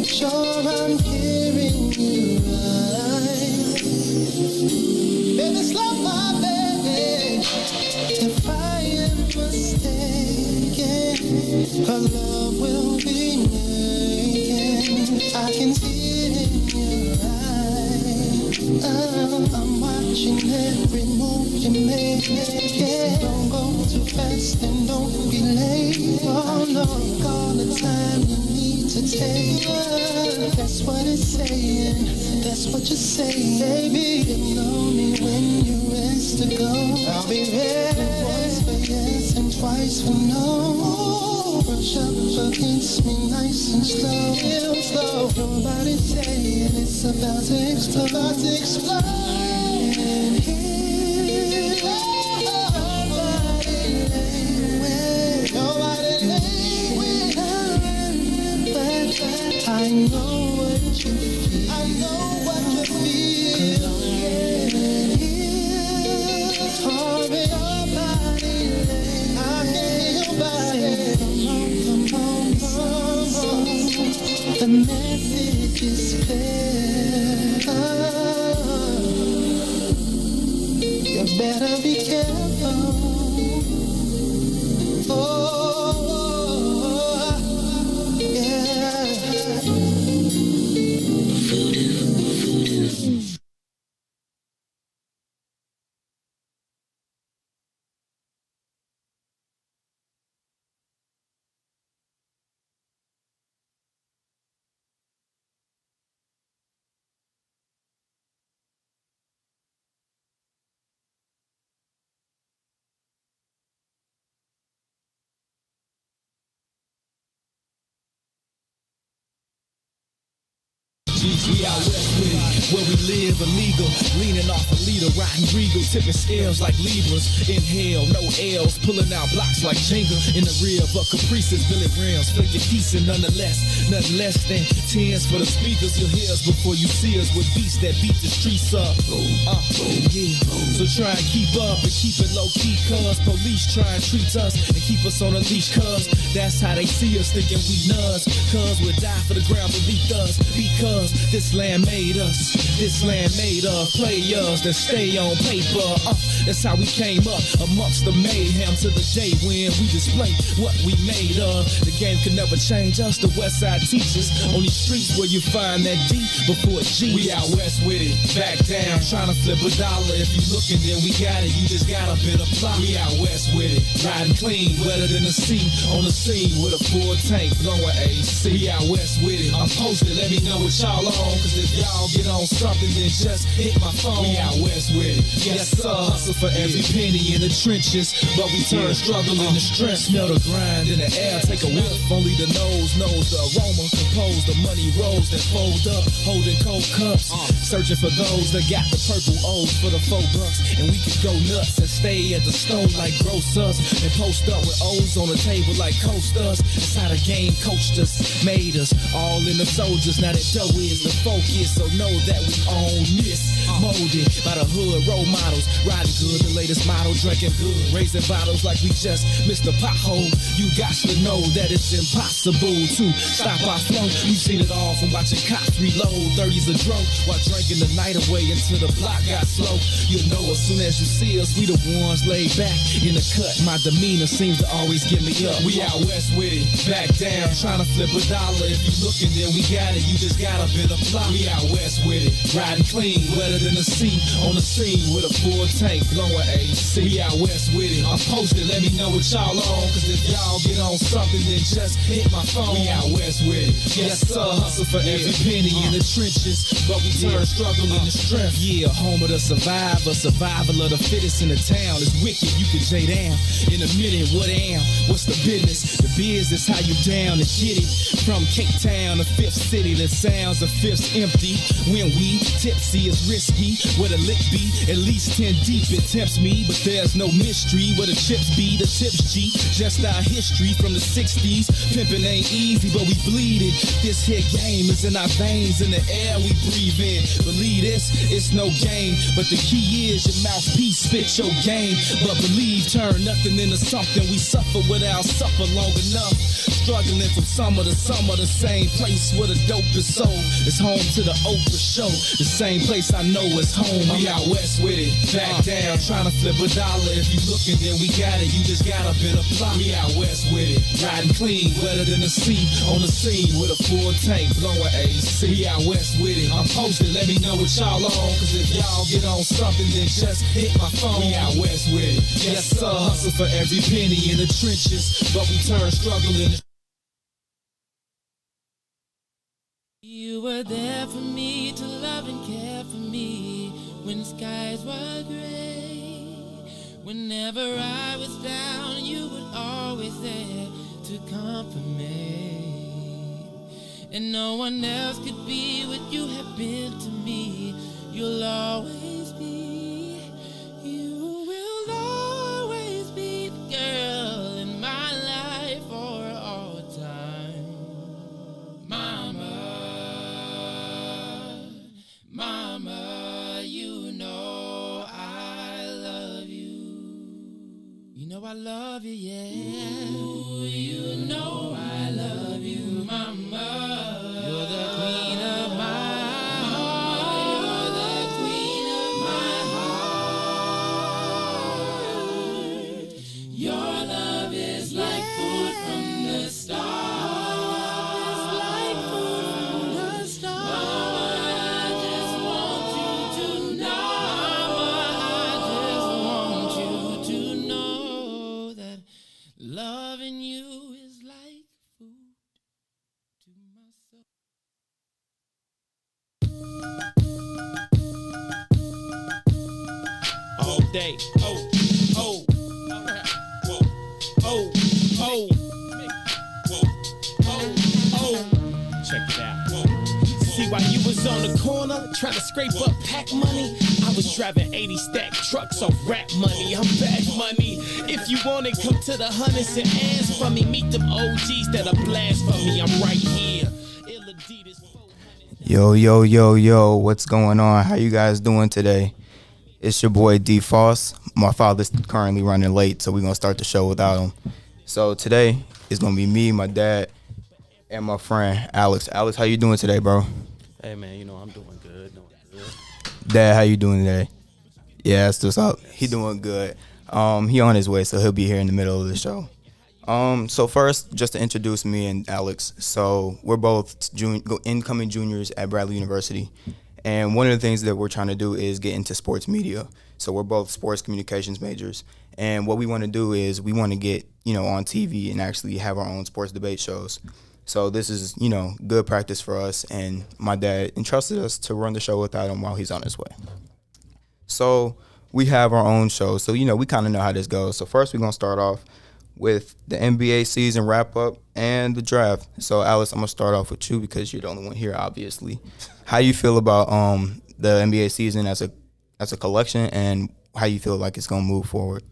Sure, I'm hearing you right. Baby, slow my baby. If I am mistaken, her love will be making. I can see it in your eyes. I'm watching every move you make. Yeah, don't go too fast and don't be late. Oh no, all the time you need to take. That's what it's saying. That's what you're saying, baby. You know me when you're ready to go. I'll be ready once for yes and twice for no. Brush up against me nice and slow, real slow. Nobody's saying it's about to explode, about to explode. And here, nobody lay with I know what you feel. I know what you feel. Hurry your body, I hear your body. Come on. The message is clear. You better be careful. We out west with it, where we live illegal, leaning off a leader, riding regal, tipping scales like Libras. Inhale, no L's, pulling out blocks like Jenga. In the rear of a Caprices, Billy Rams, flicking decent nonetheless. Nothing less than tens for the speakers. You'll hear us before you see us with beats that beat the streets up. Yeah. So try and keep up and keep it low key, cuz police try and treat us and keep us on a leash, cuz that's how they see us, thinking we nuts. Cuz we'll die for the ground beneath us, because this land made us. This land made of players that stay on paper. That's how we came up amongst the mayhem to the day when we display what we made of. The game could never change us, the West Side teachers. On these streets where you find that D before G. We out west with it, back down, trying to flip a dollar. If you looking, then we got it. You just got a bit of plot. We out west with it, riding clean, wetter than the sea. On the scene with a full tank, blowing AC. We out west with it. I'm posted, let me know what y'all on. Cause if y'all get on something, then just hit my phone. We out west with it. Yes sir, hustle for every penny in the trenches, but we turn struggle into strength. Smell the grind in the air, take a whiff. Only the nose knows the aroma. Compose the money rolls that fold up, holding cold cups. Searching for those that got the purple O's for the $4. And we could go nuts and stay at the stove like grocers, and post up with O's on the table like coasters. It's how the game coached us, made us all in the soldiers. Now that dough is the focus, so know that we own this. Molded by the hood role models, riding good, the latest model, drinking good, raising bottles like we just missed a pothole. You got to know that it's impossible to stop our flow. We've seen it all from watching cops reload 30s a drunk while drinking the night away until the block got slow. You'll know as soon as you see us, we the ones laid back in the cut. My demeanor seems to always get me up. We out west with it, back down, trying to flip a dollar. If you looking, then we got it. You just got a bit of plot. We out west with it, riding clean, wetter than the sea. On the scene with a full tank, blowing AC. We out west with it. I'm posted, let me know what y'all on. Cause if y'all get on something, then just hit my phone. We out west with it. Yes sir, hustle for every penny in the trenches, but we turn struggle into strength. Yeah, home of the survivor, survival of the fittest in the town. It's wicked, you can J down in a minute. What am? What's the business? The biz is how you down and get it. From Cape Town to Fifth City, the sounds of Fifth's empty. When we tipsy, it's risky. Where the lick be, at least 10 deep. It tempts me, but there's no mystery. Where the chips be, the tips G. Just our history from the 60s. Pimping ain't easy, but we bleed it. This here game is in our veins, in the air we breathe in. Believe this, it's no game, but the key is your mouthpiece spit your game. But believe, turn nothing into something. We suffer without suffer long enough. Struggling from summer to summer, the same place where the dope is sold. It's home to the Oprah show, the same place I know is home. We out west with it, back down, trying to flip a dollar. If you looking, then we got it. You just gotta been apply. We out west with it, riding clean, wetter than the sea. On the scene with a full tank, blowing AC. We out west with it. I'm posted, let me know what y'all on. Cause if y'all get on something, then just hit my phone. We out west with it. Yes sir, hustle for every penny in the trenches, but we turn struggle into. You were there for me to love and care for me when skies were gray. Whenever I was down, you were always there to comfort me. And no one else could be what you have been to me. You'll always be, you will always be the girl in my life for all time. Mama, you know I love you. You know I love you, yeah. Ooh, you know I love you, Mama. You're the queen of my heart. You're the queen of my heart. Your love is like food from the stars. Loving you is like food to my soul. All day. Oh, oh, whoa, oh, oh, whoa, oh. Check it out. See, while you was on the corner trying to scrape up pack money, I was driving 80 stack trucks on rap money. I'm back money. If you want it, come to the hundreds and ask for me. Meet them OGs that'll blast for me. I'm right here. Yo, yo, yo, yo, what's going on? How you guys doing today? It's your boy D Foss. My father's currently running late, so we're going to start the show without him. So today, it's going to be me, my dad, and my friend, Alex. Alex, how you doing today, bro? Hey, man, you know, I'm doing good. Dad, how you doing today? Yeah, that's what's up. He doing good. He on his way, so he'll be here in the middle of the show. So first, just to introduce me and Alex. So we're both incoming juniors at Bradley University. And one of the things that we're trying to do is get into sports media. So we're both sports communications majors. And what we want to do is we want to get, on TV and actually have our own sports debate shows. So this is, good practice for us. And my dad entrusted us to run the show without him while he's on his way. So we have our own show. So, we kind of know how this goes. So first we're going to start off with the NBA season wrap-up and the draft. So, Alice, I'm going to start off with you because you're the only one here, obviously. How you feel about the NBA season as a collection, and how you feel like it's going to move forward?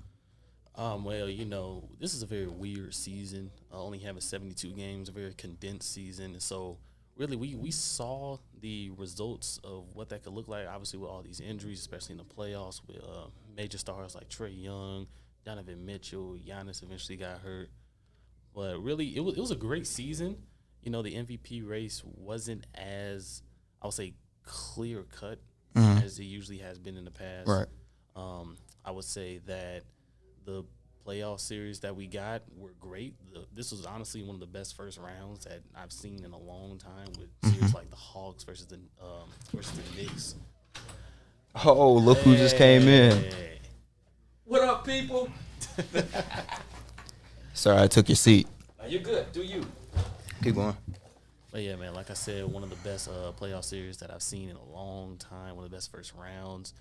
Well, this is a very weird season. Only having 72 games, a very condensed season. And so, really, we saw the results of what that could look like, obviously, with all these injuries, especially in the playoffs with major stars like Trae Young, Donovan Mitchell, Giannis eventually got hurt. But really, it was a great season. The MVP race wasn't as, I would say, clear-cut as it usually has been in the past. Right. I would say that the playoff series that we got were great. This was honestly one of the best first rounds that I've seen in a long time with series like the Hawks versus the Knicks. Oh, look who just came in. What up, people? Sorry, I took your seat. You're good. Do you? Keep going. But yeah, man, like I said, one of the best playoff series that I've seen in a long time, one of the best first rounds.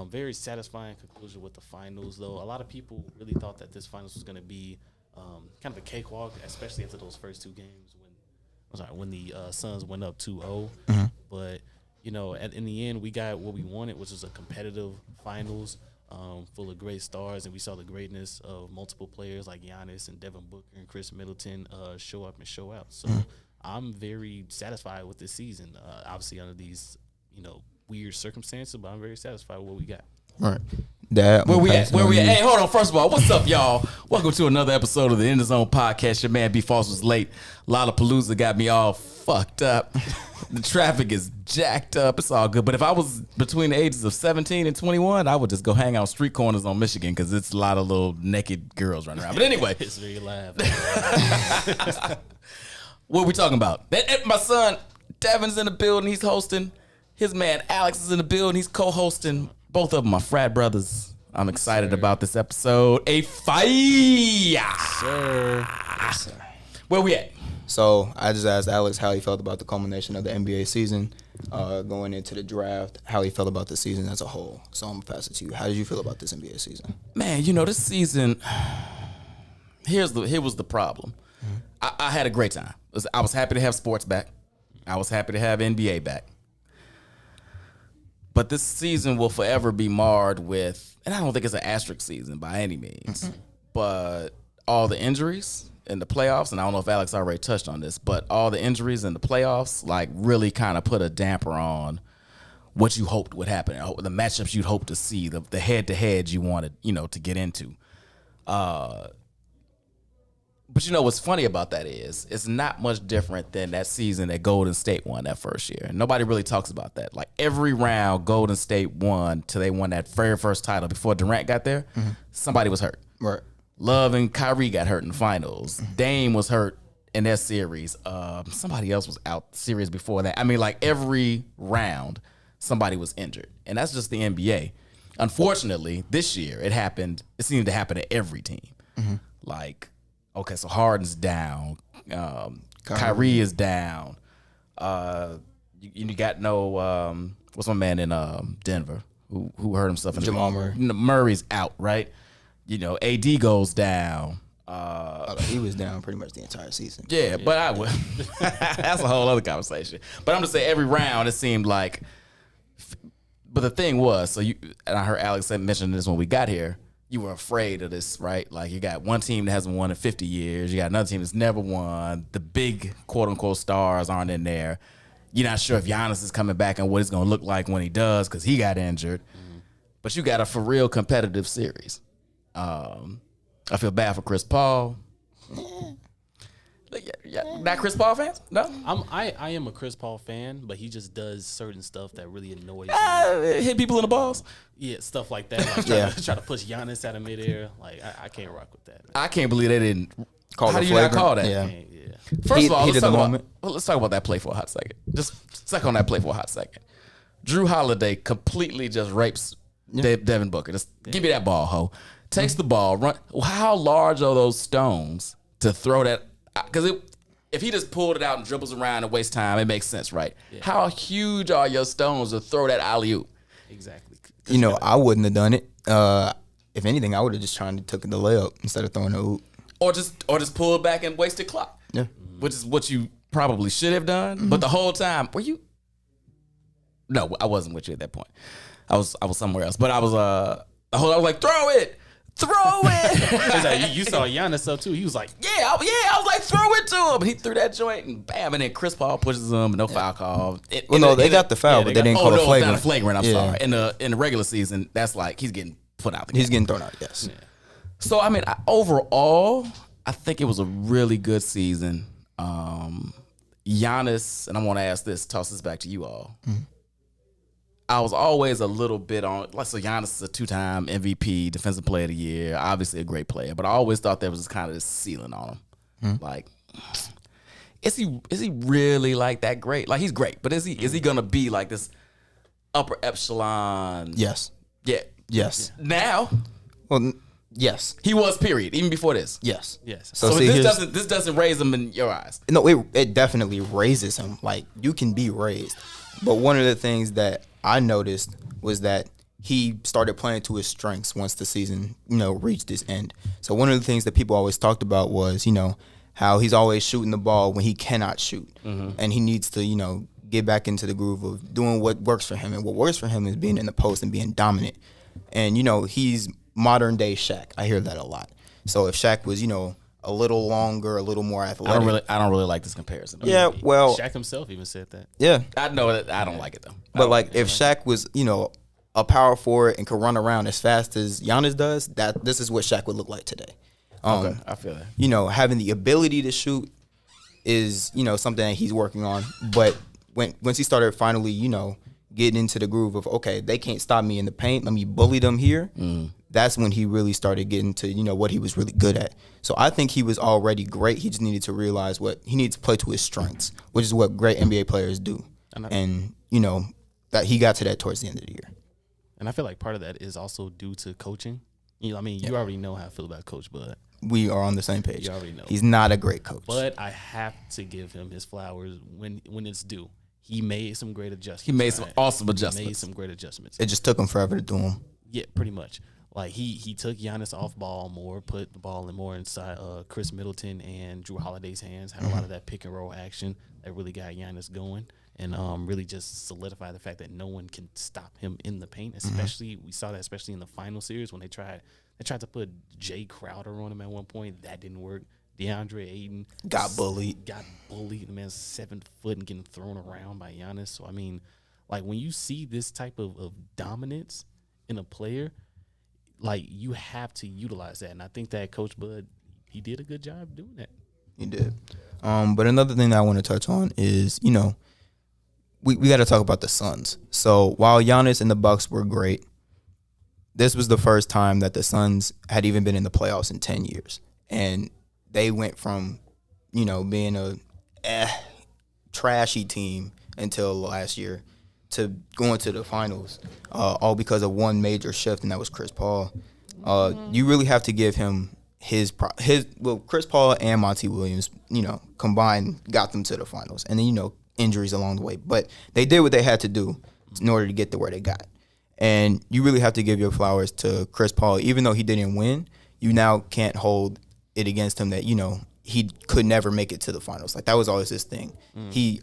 Very satisfying conclusion with the finals, though. A lot of people really thought that this finals was going to be kind of a cakewalk, especially after those first two games when the Suns went up 2-0. Mm-hmm. But, in the end, we got what we wanted, which was a competitive finals full of great stars, and we saw the greatness of multiple players like Giannis and Devin Booker and Chris Middleton show up and show out. So I'm very satisfied with this season. Obviously under these, weird circumstances, but I'm very satisfied with what we got. All right. Dad, Where we at? Hey, hold on. First of all, what's up, y'all? Welcome to another episode of the In the Zone podcast. Your man B Foss was late. Lollapalooza got me all fucked up. The traffic is jacked up. It's all good. But if I was between the ages of 17 and 21, I would just go hang out on street corners on Michigan because it's a lot of little naked girls running around. But anyway, It's very loud. what are we talking about? My son Devin's in the building. He's hosting. His man Alex is in the building. He's co-hosting. Both of them are frat brothers. I'm excited about this episode. A fire. Sir. Where we at? So I just asked Alex how he felt about the culmination of the NBA season, going into the draft, how he felt about the season as a whole. So I'm going to pass it to you. How did you feel about this NBA season? Man, this season, here was the problem. I had a great time. I was happy to have sports back. I was happy to have NBA back. But this season will forever be marred with, and I don't think it's an asterisk season by any means, but all the injuries in the playoffs, and I don't know if Alex already touched on this, but all the injuries in the playoffs really kind of put a damper on what you hoped would happen, the matchups you'd hope to see, the head-to-head you wanted, to get into. But what's funny about that is it's not much different than that season that Golden State won that first year. Nobody really talks about that. Like every round Golden State won till they won that very first title before Durant got there, somebody was hurt. Right. Love and Kyrie got hurt in the finals. Dame was hurt in that series. Somebody else was out series before that. I mean, like every round somebody was injured. And that's just the NBA. Unfortunately, this year it seemed to happen to every team. Okay, so Harden's down. Kyrie is down. You got what's my man in Denver who hurt himself in Jamal Murray. Murray's out, right? AD goes down. He was down pretty much the entire season. Yeah, but I would. That's a whole other conversation. But I'm just saying every round it seemed like. But the thing was, and I heard Alex mention this when we got here. You were afraid of this, right? Like you got one team that hasn't won in 50 years. You got another team that's never won. The big quote unquote stars aren't in there. You're not sure if Giannis is coming back and what it's going to look like when he does because he got injured. But you got a for real competitive series. I feel bad for Chris Paul. Not Chris Paul fans? No? I am a Chris Paul fan, but he just does certain stuff that really annoys me. Hit people in the balls? Yeah, stuff like that. Like try to push Giannis out of midair. Like I can't rock with that, man. I can't believe they didn't. Call How it do you not flagrant. call that? Yeah. First of all, Heat of the moment. let's talk about that play for a hot second. Just stuck on that play for a hot second. Drew Holiday completely just rapes Devin Booker. Just give me that ball, ho. Takes the ball, run. How large are those stones to throw that? Because if he just pulled it out and dribbles around and wastes time, it makes sense, right? Yeah. How huge are your stones to throw that alley-oop? Exactly. I wouldn't have done it. If anything, I would have just tried to took the layup instead of throwing the oop. Or just pull it back and wasted clock. Yeah. Which is what you probably should have done. But the whole time, were you? No, I wasn't with you at that point. I was somewhere else. But I was I was like, throw it. Like, you saw Giannis though too. He was like, I was like, throw it to him. He threw that joint and bam, and then Chris Paul pushes him. No foul call. They got the foul, but they didn't call it flagrant. Not a flagrant. I'm sorry. In the regular season, that's like he's getting put out. He's getting thrown out. Yes. Yeah. So I mean, overall, I think it was a really good season. Giannis, and I want to ask this, toss this back to you all. I was always a little bit on, so Giannis is a 2-time MVP, Defensive Player of the Year, obviously a great player, but I always thought there was kind of this ceiling on him. Like, is he really like that great? Like, he's great, but is he gonna be like this upper echelon? Yes. Yeah. Yes. Now? Well, yes. He was, period, even before this. Yes. yes. So see, this doesn't raise him in your eyes. No, it definitely raises him. Like, you can be raised. But one of the things that I noticed was that he started playing to his strengths once the season, reached its end. So one of the things that people always talked about was, how he's always shooting the ball when he cannot shoot. And he needs to, get back into the groove of doing what works for him. And what works for him is being in the post and being dominant. And, he's modern day Shaq. I hear that a lot. So if Shaq was, a little longer, a little more athletic. I don't really like this comparison. Yeah, well, Shaq himself even said that. yeah. I know that I don't like it though. But like, if Shaq was, a power forward and could run around as fast as Giannis does, this is what Shaq would look like today. Okay, I feel that. Having the ability to shoot is, something that he's working on. But once he started finally, getting into the groove of, okay, they can't stop me in the paint, let me bully them here. That's when he really started getting to, what he was really good at. So I think he was already great. He just needed to realize what he needs to play to his strengths, which is what great NBA players do. And, that he got to that towards the end of the year. And I feel like part of that is also due to coaching. You already know how I feel about Coach Bud. We are on the same page. You already know. He's not a great coach. But I have to give him his flowers when it's due. He made some great adjustments. He made some awesome adjustments. He made some great adjustments. It just took him forever to do them. Yeah, pretty much. Like he took Giannis off ball more, put the ball in more inside Chris Middleton and Drew Holiday's hands. Had a lot of that pick and roll action that really got Giannis going, and really just solidified the fact that no one can stop him in the paint. Especially we saw that especially in the final series when they tried to put Jay Crowder on him at one point. That didn't work. DeAndre Ayton Got bullied. The man's 7 foot and getting thrown around by Giannis. So like when you see this type of dominance in a player, like you have to utilize that. And I think that Coach Bud, he did a good job doing that. He did. But another thing that I want to touch on is, we got to talk about the Suns. So while Giannis and the Bucks were great, this was the first time that the Suns had even been in the playoffs in 10 years. And they went from, being a trashy team until last year to going to the finals, all because of one major shift, and that was Chris Paul. You really have to give him Chris Paul and Monty Williams, combined got them to the finals, and then injuries along the way, but they did what they had to do in order to get to where they got. And you really have to give your flowers to Chris Paul, even though he didn't win. You now can't hold it against him that he could never make it to the finals. Like that was always his thing. He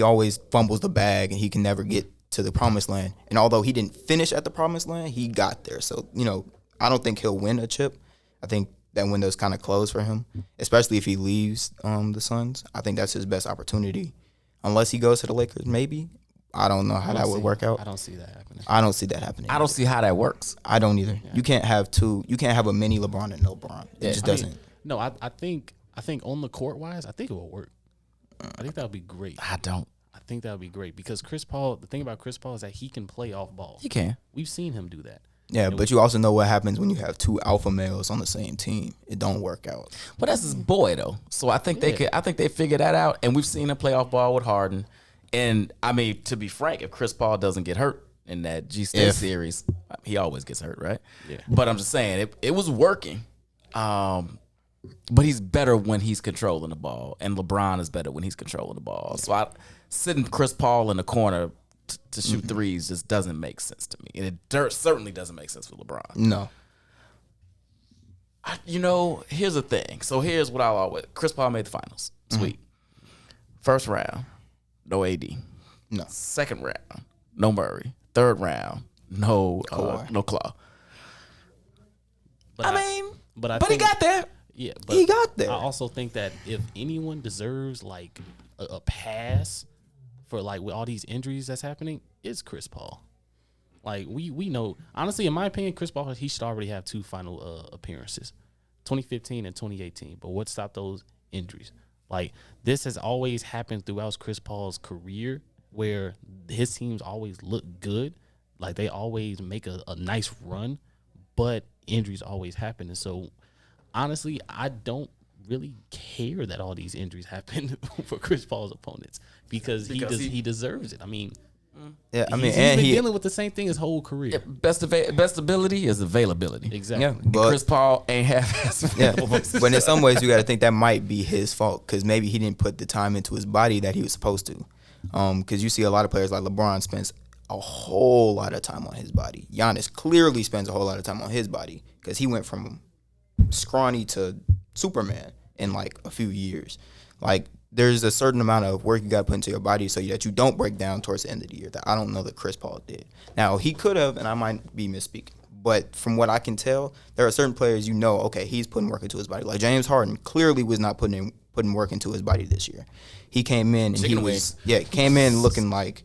always fumbles the bag and he can never get to the promised land. And although he didn't finish at the promised land, he got there. So, I don't think he'll win a chip. I think that window's kind of closed for him, especially if he leaves the Suns. I think that's his best opportunity. Unless he goes to the Lakers, maybe. I don't know how that would work out. I don't see that happening. I don't see that happening. I don't see how that works. I don't either. Yeah. You can't have a mini LeBron and no LeBron. It just doesn't. I think on the court wise, I think it will work. I think that would be great. I think that would be great because Chris Paul, the thing about Chris Paul is that he can play off ball. He can. We've seen him do that. Yeah, but you also know what happens when you have two alpha males on the same team. It don't work out. But that's his boy though. So I think they figured that out, and we've seen him play off ball with Harden. And to be frank, if Chris Paul doesn't get hurt in that G-State series, he always gets hurt, right? Yeah. But I'm just saying it was working. But he's better when he's controlling the ball, and LeBron is better when he's controlling the ball. So sitting Chris Paul in the corner to shoot threes just doesn't make sense to me, and it certainly doesn't make sense for LeBron. No. Here's the thing. So here's what I'll always. Chris Paul made the finals. Sweet. First round, no AD. No. Second round, no Murray. Third round, no Claw. But he got there. Yeah, but he got there. I also think that if anyone deserves like a pass for like with all these injuries that's happening, it's Chris Paul. Like we know, honestly, in my opinion, Chris Paul, he should already have 2 final appearances, 2015 and 2018. But what stopped those injuries? Like this has always happened throughout Chris Paul's career, where his teams always look good, like they always make a nice run, but injuries always happen, and so. Honestly, I don't really care that all these injuries happen for Chris Paul's opponents because he deserves it. He's been dealing with the same thing his whole career. Yeah, best ability is availability. Exactly. Yeah, but Chris Paul ain't half. Yeah, but in some ways you got to think that might be his fault because maybe he didn't put the time into his body that he was supposed to. Because you see a lot of players like LeBron spends a whole lot of time on his body. Giannis clearly spends a whole lot of time on his body because he went from scrawny to Superman in like a few years. Like there's a certain amount of work you got to put into your body so that you don't break down towards the end of the year that I don't know that Chris Paul did. Now he could have, and I might be misspeaking, But from what I can tell, there are certain players okay, he's putting work into his body. Like James Harden clearly was not putting work into his body this year. He came in and Chicken wings. came in looking like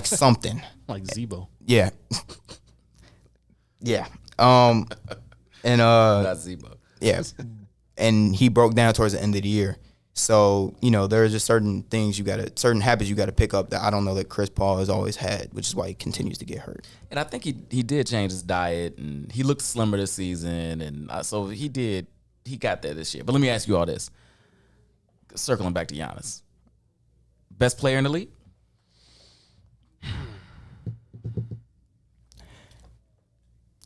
something. Like Zebo. Yeah. Yeah. And Not Zebo. yeah. And he broke down towards the end of the year. So, there are just certain certain habits you got to pick up that I don't know that Chris Paul has always had, which is why he continues to get hurt. And I think he did change his diet, and he looked slimmer this season, and so he got there this year. But let me ask you all this. Circling back to Giannis. Best player in the league?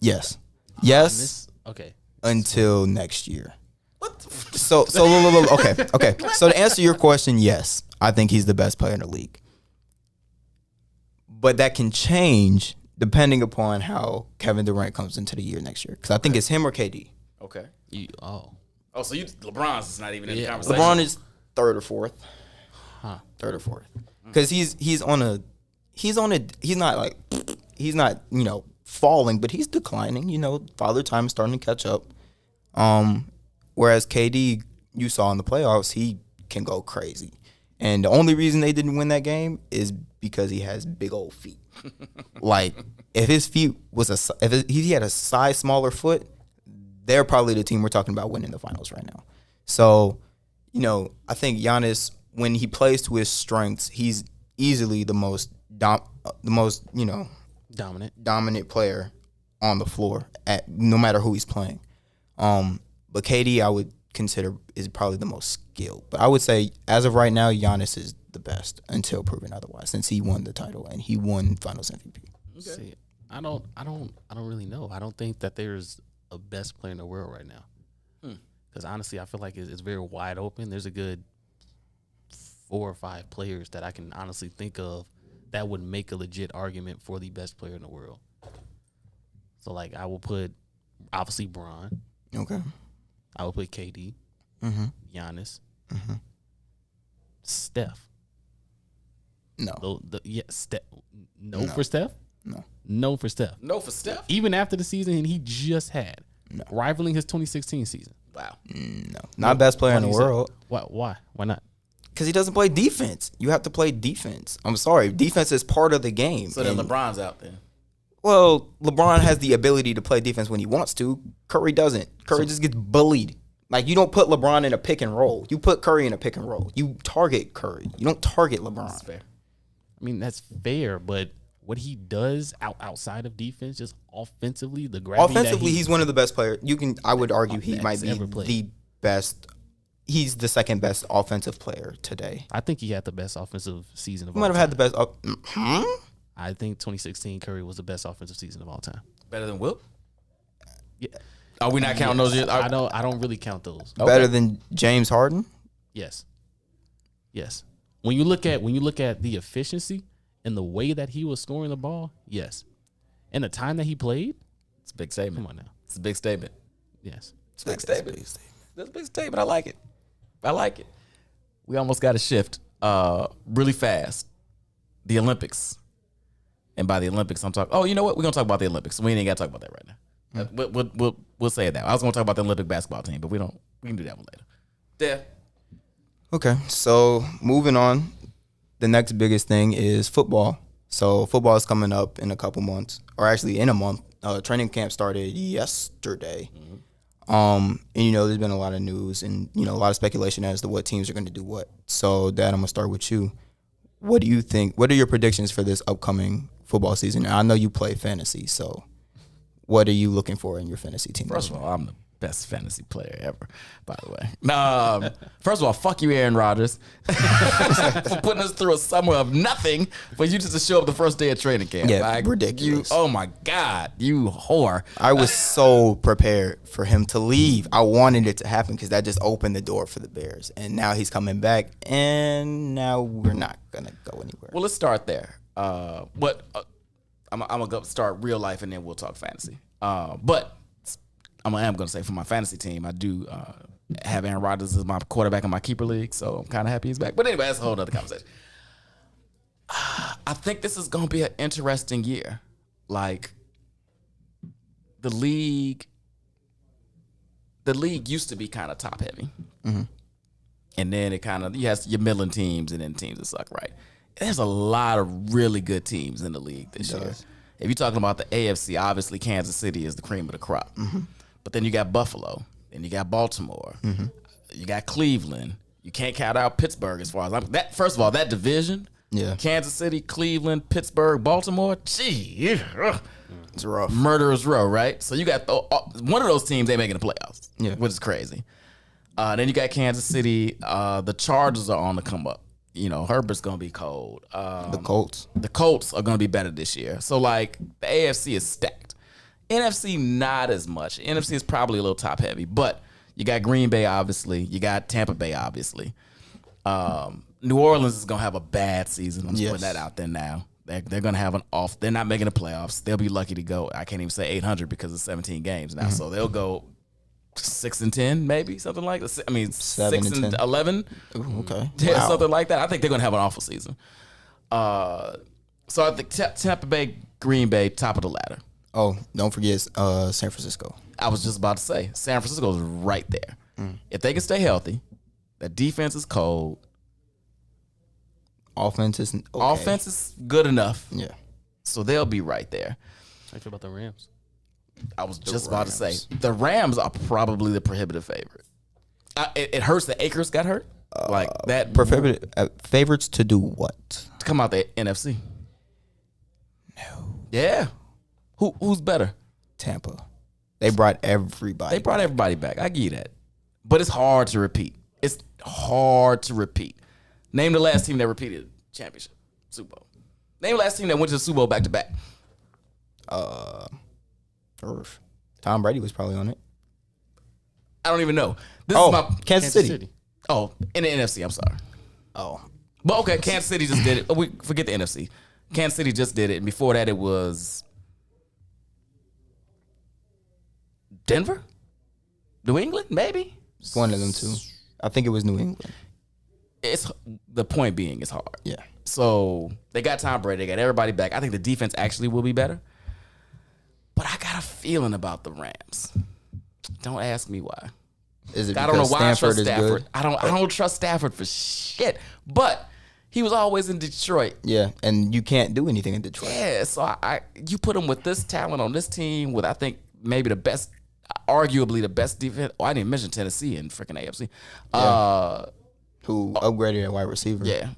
Yes. Yes. Okay. Until next year. So okay. So to answer your question, yes, I think he's the best player in the league. But that can change depending upon how Kevin Durant comes into the year next year. Because I think it's him or KD. Okay. Oh. So LeBron's is not even in the conversation. LeBron is third or fourth. Third or fourth. Because he's not falling, but he's declining. Father time is starting to catch up. Whereas KD, you saw in the playoffs, he can go crazy. And the only reason they didn't win that game is because he has big old feet. Like, if his feet if he had a size smaller foot, they're probably the team we're talking about winning the finals right now. So, I think Giannis, when he plays to his strengths, he's easily the most dominant player on the floor at no matter who he's playing. But KD, I would consider, is probably the most skilled. But I would say, as of right now, Giannis is the best until proven otherwise, since he won the title and he won Finals MVP. Okay. See, I don't really know. I don't think that there's a best player in the world right now. Because honestly, I feel like it's very wide open. There's a good 4 or 5 players that I can honestly think of that would make a legit argument for the best player in the world. So, like, I will put, obviously, Bron. Okay. I would put KD, Giannis, Steph. No. Steph. No for Steph? No. No for Steph. No for Steph? Even after the season he just had. No. Rivaling his 2016 season. Wow. No. Not best player in the world. Why? Why not? Because he doesn't play defense. You have to play defense. I'm sorry. Defense is part of the game. So then LeBron's out there. Well, LeBron has the ability to play defense when he wants to. Curry doesn't. Curry just gets bullied. Like, you don't put LeBron in a pick and roll. You put Curry in a pick and roll. You target Curry. You don't target LeBron. That's fair. I mean, that's fair, but what he does outside of defense, just offensively, the gravity Offensively, he's one of the best players. I would argue he might be ever played. the best. He's the second best offensive player today. I think he had the best offensive season of He all might time. have had the best. I think 2016 Curry was the best offensive season of all time. Better than Wilt? Yeah. Are we not counting those years? I don't really count those. Okay. Better than James Harden? Yes. When you look at the efficiency and the way that he was scoring the ball, yes. And the time that he played, It's a big statement. come on now. It's a big statement. Yes. It's a big statement. That's a big statement. I like it. We almost got a shift really fast. The Olympics. And by the Olympics, I'm talking. Oh, you know what? We're gonna talk about the Olympics. We ain't gotta talk about that right now. We'll say that. I was gonna talk about the Olympic basketball team, but we can do that one later. Def. Okay, so moving on. The next biggest thing is football. So football is coming up in a couple months, or actually in a month. Training camp started yesterday. And there's been a lot of news and a lot of speculation as to what teams are going to do what. So, Dad, I'm gonna start with you. What do you think? What are your predictions for this upcoming football season? And I know you play fantasy, so what are you looking for in your fantasy team? First of all, I'm the best fantasy player ever, by the way. First of all, fuck you, Aaron Rodgers. For putting us through a summer of nothing for you just to show up the first day of training camp. Yeah, ridiculous. Oh, my God. You whore. I was so prepared for him to leave. I wanted it to happen because that just opened the door for the Bears. And now he's coming back, and now we're not going to go anywhere. Well, let's start there. I'm going to start real life, and then we'll talk fantasy. But I am going to say for my fantasy team, I do have Aaron Rodgers as my quarterback in my keeper league, so I'm kind of happy he's back. But anyway, that's a whole other conversation. I think this is going to be an interesting year. Like, the league used to be kind of top heavy. And then it kind of, you have your middling teams and then teams that suck, right? There's a lot of really good teams in the league this year. If you're talking about the AFC, obviously Kansas City is the cream of the crop. But then you got Buffalo, then you got Baltimore, you got Cleveland. You can't count out Pittsburgh as far as that. First of all, that division, Kansas City, Cleveland, Pittsburgh, Baltimore, gee, It's rough. murderer's row, right? So you got one of those teams ain't making the playoffs, which is crazy. Then you got Kansas City. The Chargers are on the come up. You know, Herbert's gonna be cold. The Colts. The Colts are gonna be better this year. So like the AFC is stacked. NFC not as much. NFC is probably a little top heavy, but you got Green Bay obviously. You got Tampa Bay obviously. New Orleans is gonna have a bad season. I'm just putting that out there now. They're gonna have an off. They're not making the playoffs. They'll be lucky to go. I can't even say 800 because it's 17 games now. So they'll go 6-10, maybe something like that. I mean, 6-11. Ooh, okay. Yeah, something like that. I think they're gonna have an awful season. So I think Tampa Bay, Green Bay, top of the ladder. Oh, don't forget San Francisco. I was just about to say San Francisco is right there. If they can stay healthy, the defense is cold. Offense is okay. Offense is good enough. Yeah. So they'll be right there. How do you feel about the Rams? I was just about to say the Rams are probably the prohibitive favorite. It hurts that Akers got hurt. Like that. Prohibitive favorites to do what? To come out the NFC. No. Yeah. Who's better? Tampa. They brought everybody. They brought everybody back. I give you that. But it's hard to repeat. It's hard to repeat. Name the last team that repeated championship, Super Bowl. Name the last team that went to the Super Bowl back to back. Tom Brady was probably on it. I don't even know. This Oh, is my Kansas City. Oh, in the NFC. I'm sorry. Oh, But okay, Kansas City just did it. We forget the NFC. Kansas City just did it, and before that, it was Denver, New England, maybe. one of them two. I think it was New England. It's the point being, it's hard. Yeah. So they got Tom Brady, they got everybody back. I think the defense actually will be better. But I got a feeling about the Rams. Don't ask me why. Is it I don't know because why I Stanford trust is Stafford. good? I don't trust Stafford for shit. But he was always in Detroit. Yeah, and you can't do anything in Detroit. Yeah, so you put him with this talent on this team with I think maybe the best, arguably the best defense. Oh, I didn't mention Tennessee and freaking AFC. Who upgraded at wide receiver? Yeah.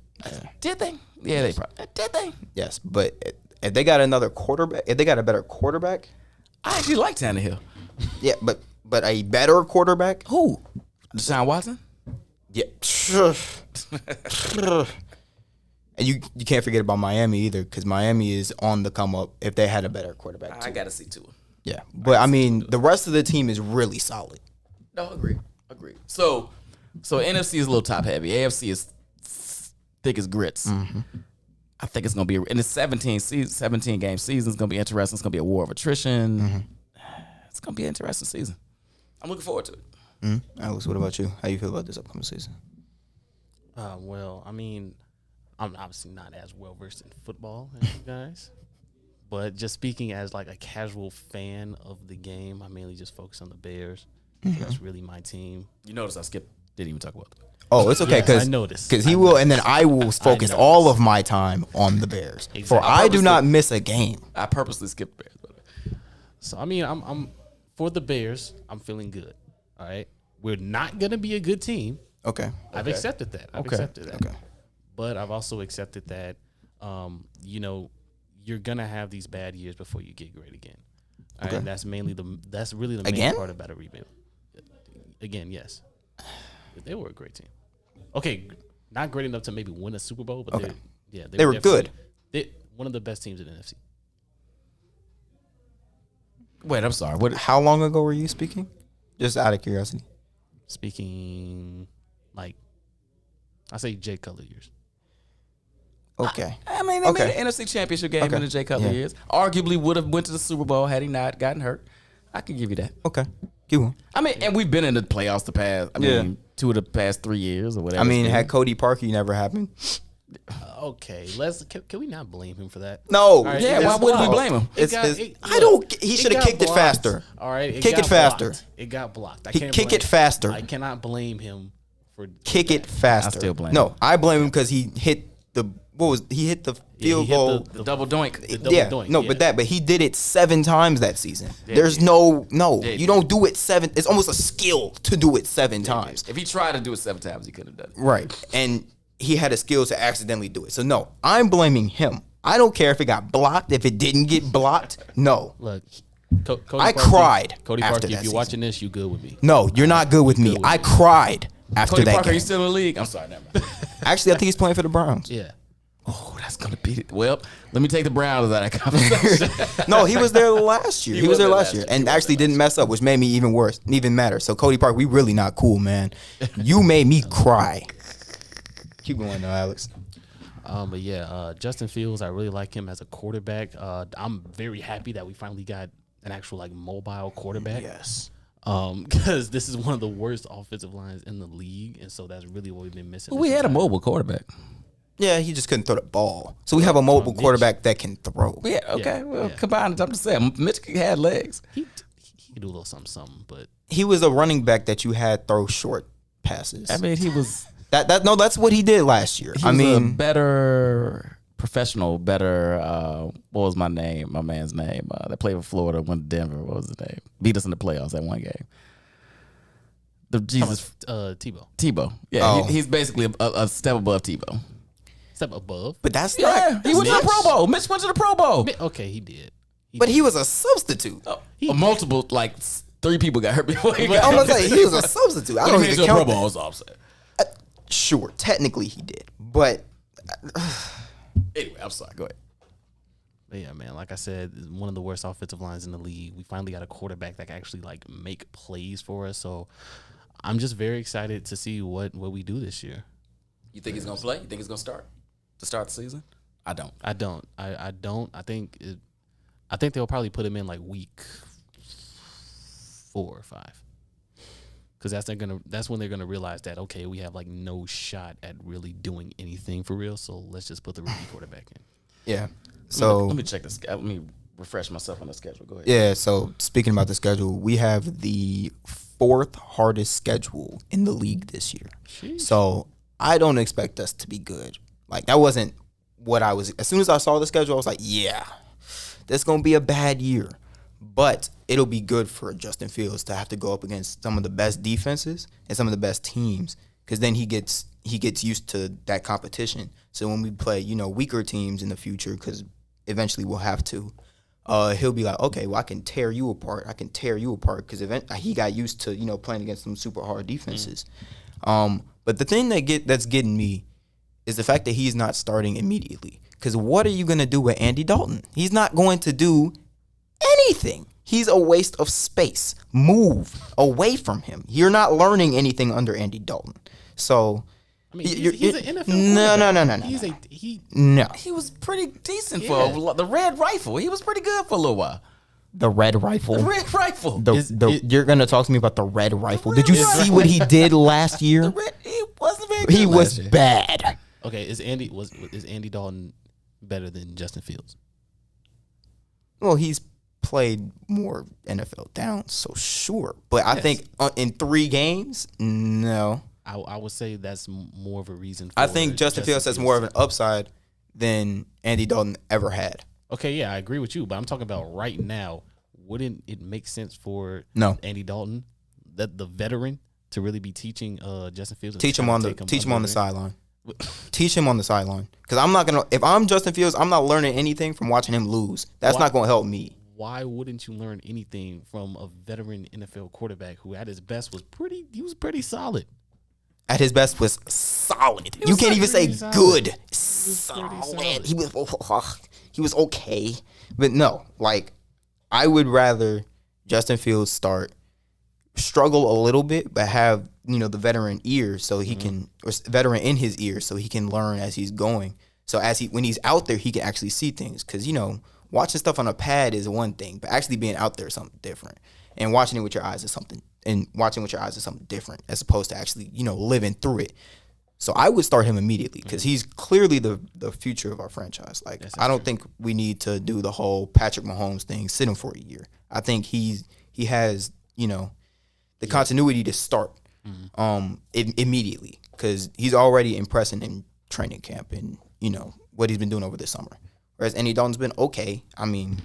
Did they? Yeah, they probably did. They? Yes, but if they got another quarterback, if they got a better quarterback, I actually like Tannehill. yeah, but a better quarterback, Who? Deshaun Watson? yeah. And you can't forget about Miami either, because Miami is on the come up. If they had a better quarterback, too. I got to see Tua. Yeah, but I mean, the rest of the team is really solid. No, agree. So NFC is a little top heavy. AFC is thick as grits. I think it's gonna be in the 17 game season. It's gonna be interesting. It's gonna be a war of attrition. It's gonna be an interesting season. I'm looking forward to it. Alex, what about you? How you feel about this upcoming season? Well, I mean, I'm obviously not as well versed in football as you guys, but just speaking as like a casual fan of the game, I mainly just focus on the Bears. That's really my team. You notice didn't even talk about it. Oh, it's okay, Yes, because I noticed. he will, and then I will focus all of my time on the Bears. For Exactly. I do not miss a game. I purposely skipped Bears. So I mean, I'm for the Bears. I'm feeling good. All right, we're not gonna be a good team. Okay. I've accepted that. I've Okay. accepted that. Okay. But I've also accepted that, you're gonna have these bad years before you get great again. All right, Okay. and that's really the main Again? part about a rebuild. Again, yes, they were a great team. Okay, not great enough to maybe win a Super Bowl, but Okay. they were good. They one of the best teams in the NFC. Wait, I'm sorry. What? How long ago were you speaking? Just out of curiosity. Speaking like, I say Jay Cutler years. Okay. I mean, they Okay. made an NFC Championship game Okay. in the Jay Cutler Yeah. years. Arguably would have went to the Super Bowl had he not gotten hurt. I can give you that. Okay. Keep on. I mean, and we've been in the playoffs the past. I mean, 2 of the past 3 years or whatever. I mean, it's been. had Cody Parkey never happened, Okay, can we not blame him for that? No, All right, Yeah, it why got wouldn't we blocked. blame him? I don't. He should have got kicked it blocked. faster. All right, Kick got it faster. blocked. It got blocked. I He can't kick blame it faster. I cannot blame him for Kick it faster. I still blame No, him. I blame him because he hit the he hit the field goal. The double doink. the double Yeah, doink, no, yeah. but he did it 7 times that season. There's no, Yeah, you don't do it 7. It's almost a skill to do it 7 times. If he tried to do it 7 times, he couldn't have done it. Right. And he had a skill to accidentally do it. So no, I'm blaming him. I don't care if it got blocked, if it didn't get blocked. No. Look, Cody I Parkey- cried Cody after Parkey, that if you're season. watching this, you good with me. No, you're not good with me. I cried after Cody that Parker, game. you still in the league? I'm sorry, never mind. Actually, I think he's playing for the Browns. Yeah. Oh, that's gonna beat it. Well, let me take the Browns out of that conversation. No, he was there last year. He was there last year, and He was actually there didn't mess up, which made me even worse, even madder. So Cody Park, we really not cool, man. You made me cry. Keep going though, Alex. But yeah, Justin Fields, I really like him as a quarterback. I'm very happy that we finally got an actual like mobile quarterback. Yes. Because this is one of the worst offensive lines in the league, and so that's really what we've been missing. We this had a entire- mobile quarterback. Yeah, he just couldn't throw the ball. So we have a mobile Mitch. quarterback that can throw. Yeah, okay. Well, yeah. combined, I'm just saying, Mitch had legs. He could do a little something, but He was a running back that you had throw short passes. I mean, he was. That's what he did last year. He I was a mean, better professional, better. What was my name? My man's name that played for Florida, went to Denver. What was his name? Beat us in the playoffs that one game. The Jesus Tebow. Yeah, Oh. he's basically a step above Tebow. step above. but that's Yeah, not. he went to the Mitch. Pro Bowl. Mitch went to the Pro Bowl. Okay, he did. But he was a substitute. Multiple, like 3 people got hurt before he got. I'm gonna say he was a substitute. I He don't made it even to the Pro count Bowl. that. That's all I'm saying. Sure, technically he did, but Anyway, I'm sorry. Go ahead. But yeah, man, like I said, it's one of the worst offensive lines in the league. We finally got a quarterback that can actually like make plays for us. So I'm just very excited to see what we do this year. You think he's gonna play? You think he's gonna start to start the season? I don't. I don't. I don't. I think they'll probably put him in like week 4 or 5. Because that's when they're gonna realize that, okay, we have like no shot at really doing anything for real. So let's just put the rookie quarterback in. yeah. So let me check this. Let me refresh myself on the schedule. Go ahead. yeah. So speaking about the schedule, we have the 4th hardest schedule in the league this year. So I don't expect us to be good. Like that wasn't what I was. As soon as I saw the schedule, I was like, yeah, this gonna be a bad year. But it'll be good for Justin Fields to have to go up against some of the best defenses and some of the best teams, because then he gets used to that competition. So when we play, weaker teams in the future, because eventually we'll have to, he'll be like, okay, well I can tear you apart. Because he got used to playing against some super hard defenses. But the thing that's getting me is the fact that he's not starting immediately. Because what are you gonna do with Andy Dalton? He's not going to do anything. He's a waste of space. Move away from him. You're not learning anything under Andy Dalton. So, I mean, he's an NFL no. quarterback. No. He was pretty decent for the Red Rifle. He was pretty good for a little while. The Red Rifle. The Red Rifle. You're gonna talk to me about the Red Rifle. Did you see what he did last year? He wasn't very good. He was last year. bad. Okay, is Andy Dalton better than Justin Fields? Well, he's played more NFL downs, so sure. But I think in 3 games, no. I would say that's more of a reason. I think Justin Fields has more of an upside than Andy Dalton ever had. Okay, yeah, I agree with you, but I'm talking about right now. Wouldn't it make sense for Andy Dalton, the veteran, to really be teaching Justin Fields? Teach him on the sideline. Teach him on the sideline. Because I'm not gonna. If I'm Justin Fields, I'm not learning anything from watching him lose. That's not gonna help me. Why wouldn't you learn anything from a veteran NFL quarterback who, at his best, was pretty solid? At his best was solid. You can't even say good. Solid. He was okay. But no, like I would rather Justin Fields start, struggle a little bit, but have the veteran ear so he can, or veteran in his ear so he can learn as he's going. So when he's out there, he can actually see things. Because watching stuff on a pad is one thing, but actually being out there is something different. And watching it with your eyes is something. And watching with your eyes is something different, as opposed to actually living through it. So I would start him immediately because he's clearly the future of our franchise. Like, I don't think we need to do the whole Patrick Mahomes thing, sit him for a year. I think he has, the continuity to start immediately because he's already impressing in training camp and, what he's been doing over the summer. Whereas Andy Dalton's been okay. I mean,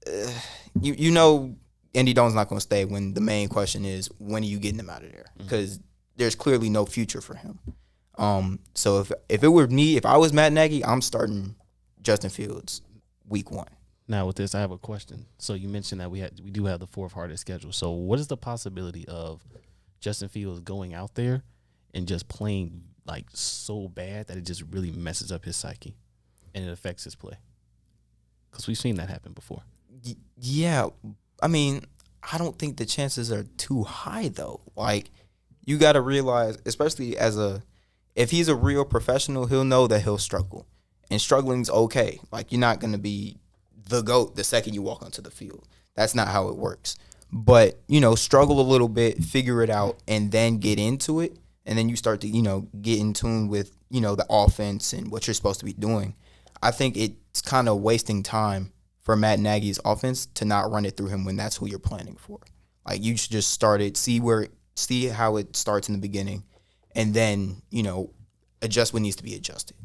Andy Dalton's not going to stay when the main question is, when are you getting him out of there? Because there's clearly no future for him. So if it were me, if I was Matt Nagy, I'm starting Justin Fields week 1. Now with this, I have a question. So you mentioned that we do have the 4th hardest schedule. So what is the possibility of Justin Fields going out there and just playing like so bad that it just really messes up his psyche and it affects his play? Because we've seen that happen before. Yeah, I mean, I don't think the chances are too high though. Like, you got to realize, especially if he's a real professional, he'll know that he'll struggle, and struggling's okay. Like, you're not gonna be the GOAT the second you walk onto the field. That's not how it works. But struggle a little bit, figure it out, and then get into it, and then you start to get in tune with the offense and what you're supposed to be doing. I think it's kind of wasting time for Matt Nagy's offense to not run it through him when that's who you're planning for. Like, you should just start it, see how it starts in the beginning, and then, adjust what needs to be adjusted.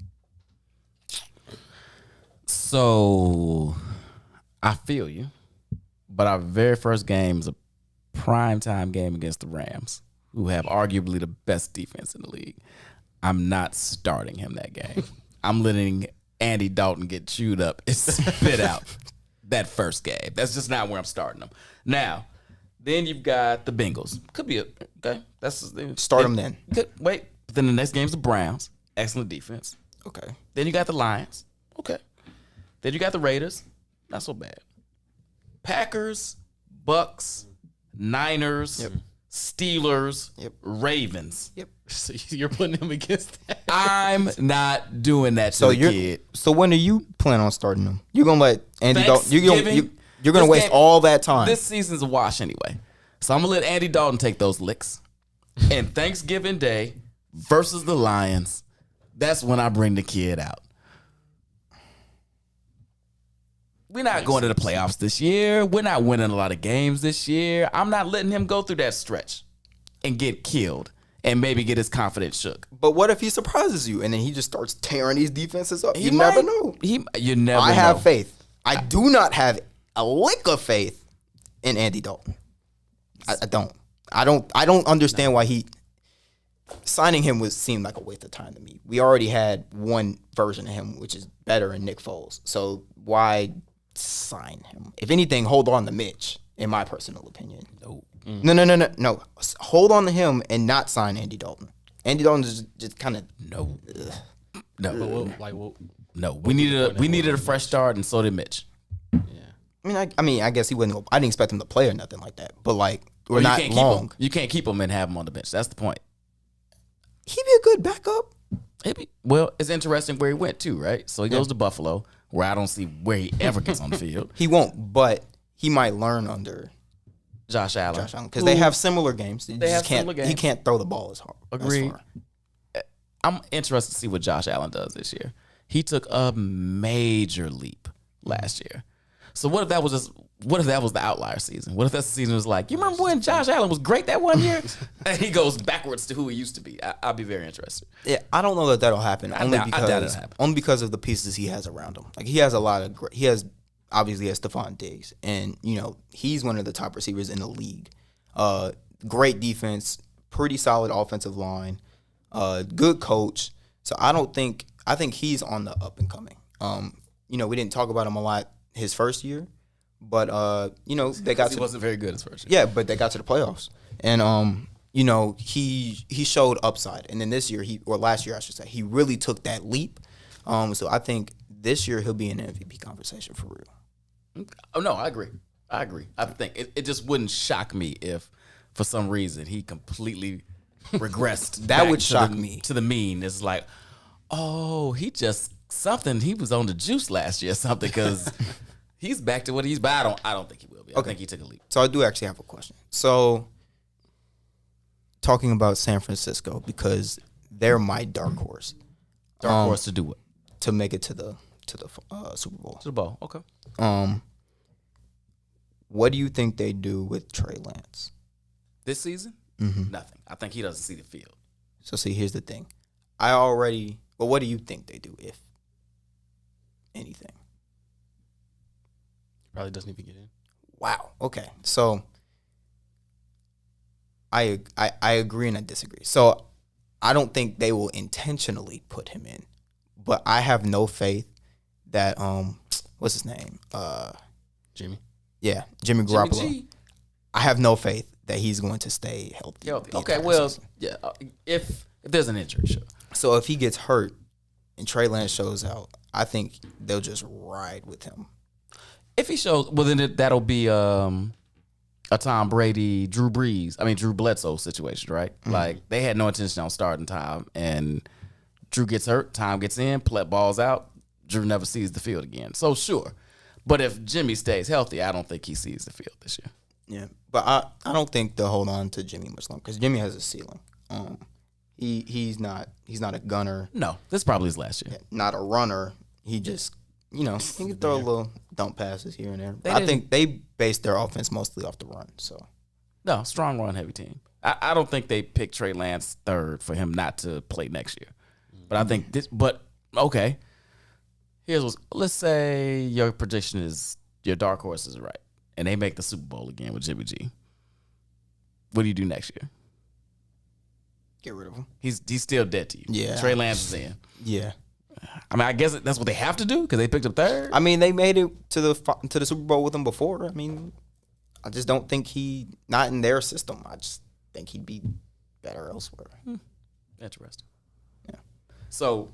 So, I feel you, but our very first game is a primetime game against the Rams, who have arguably the best defense in the league. I'm not starting him that game. I'm letting Andy Dalton get chewed up and spit out that first game. That's just not where I'm starting him. Now, then you've got the Bengals. Could be okay. Start them then. Wait. Then the next game's the Browns. Excellent defense. Okay. Then you got the Lions. Okay. Then you got the Raiders. Not so bad. Packers, Bucks, Niners, Steelers, Ravens. Yep. So you're putting him against that. I'm not doing that to the kid. So when are you planning on starting them? You're gonna let Andy Dalton? You're gonna waste game, all that time. This season's a wash anyway. So I'm gonna let Andy Dalton take those licks. And Thanksgiving Day versus the Lions, that's when I bring the kid out. We're not going to the playoffs this year. We're not winning a lot of games this year. I'm not letting him go through that stretch and get killed and maybe get his confidence shook. But what if he surprises you and then he just starts tearing these defenses up? You never know. You never know. I have faith. I do not have a lick of faith in Andy Dalton. I don't. I don't understand why signing him seemed like a waste of time to me. We already had one version of him, which is better in Nick Foles. So why sign him? If anything, hold on to Mitch, in my personal opinion. No. Hold on to him and not sign Andy Dalton. Andy Dalton is just kind of no. No. We needed a fresh start, and so did Mitch. Yeah. I guess he wouldn't. I didn't expect him to play or nothing like that. But we're you not can't long. You can't keep him and have him on the bench. That's the point. He'd be a good backup. Well, it's interesting where he went too, right? So he goes to Buffalo, where I don't see where he ever gets on the field. He won't, but he might learn under Josh Allen, because they have similar games. They have similar games. He can't throw the ball as hard. Agreed. I'm interested to see what Josh Allen does this year. He took a major leap last year. So what if that was the outlier season? What if that season was like, you remember when Josh Allen was great that one year? And he goes backwards to who he used to be. I'll be very interested. Yeah, I don't know that'll happen. I doubt it'll happen. Only because of the pieces he has around him. Like, he has obviously has Stephon Diggs, and he's one of the top receivers in the league. Great defense, pretty solid offensive line, good coach. So I think he's on the up and coming. We didn't talk about him a lot his first year, but they got he wasn't very good his first Yeah, year. but they got to the playoffs, and he showed upside, and then this year last year I should say, he really took that leap. So I think this year he'll be in the MVP conversation for real. Oh no, I agree. I think it just wouldn't shock me if for some reason he completely regressed. That would shock me to the mean. It's like, oh, he was on the juice last year or something, because he's back to what he's. But I don't think he will be. I think he took a leap. So I do actually have a question. So talking about San Francisco, because they're my dark horse Dark horse to do what? to make it to the Super Bowl. To the ball. Okay. What do you think they do with Trey Lance? This season? Nothing. I think he doesn't see the field. So see, here's the thing. Well, what do you think they do, if anything? Probably doesn't even get in. Wow. Okay. So I agree and I disagree. So I don't think they will intentionally put him in, but I have no faith that what's his name? Jimmy. Yeah, Jimmy Garoppolo. G. I have no faith that he's going to stay healthy. the Okay. entire Well, season. yeah. If there's an injury, sure. So if he gets hurt and Trey Lance shows out, I think they'll just ride with him. If he shows, well, then that'll be a Tom Brady, Drew Bledsoe situation, right? Like they had no intention on starting Tom, and Drew gets hurt, Tom gets in, balls out, Drew never sees the field again. So sure, but if Jimmy stays healthy, I don't think he sees the field this year. Yeah, but I don't think they'll hold on to Jimmy much longer because Jimmy has a ceiling. He's not a gunner, No, this is probably his last year. not a runner. He just he can throw a little dump passes here and there. They I didn't- think they base their offense mostly off the run. So No, strong run heavy team. I don't think they picked Trey Lance third for him not to play next year. But I think this. But okay, let's say your prediction is your dark horse is right, and they make the Super Bowl again with Jimmy G. What do you do next year? get rid of him. He's still dead to you. Yeah. Trey Lance is in. Yeah, I mean, I guess that's what they have to do because they picked up third. I mean they made it to the Super Bowl with him before. I mean, I just don't think not in their system. I just think he'd be better elsewhere. Interesting. Yeah. So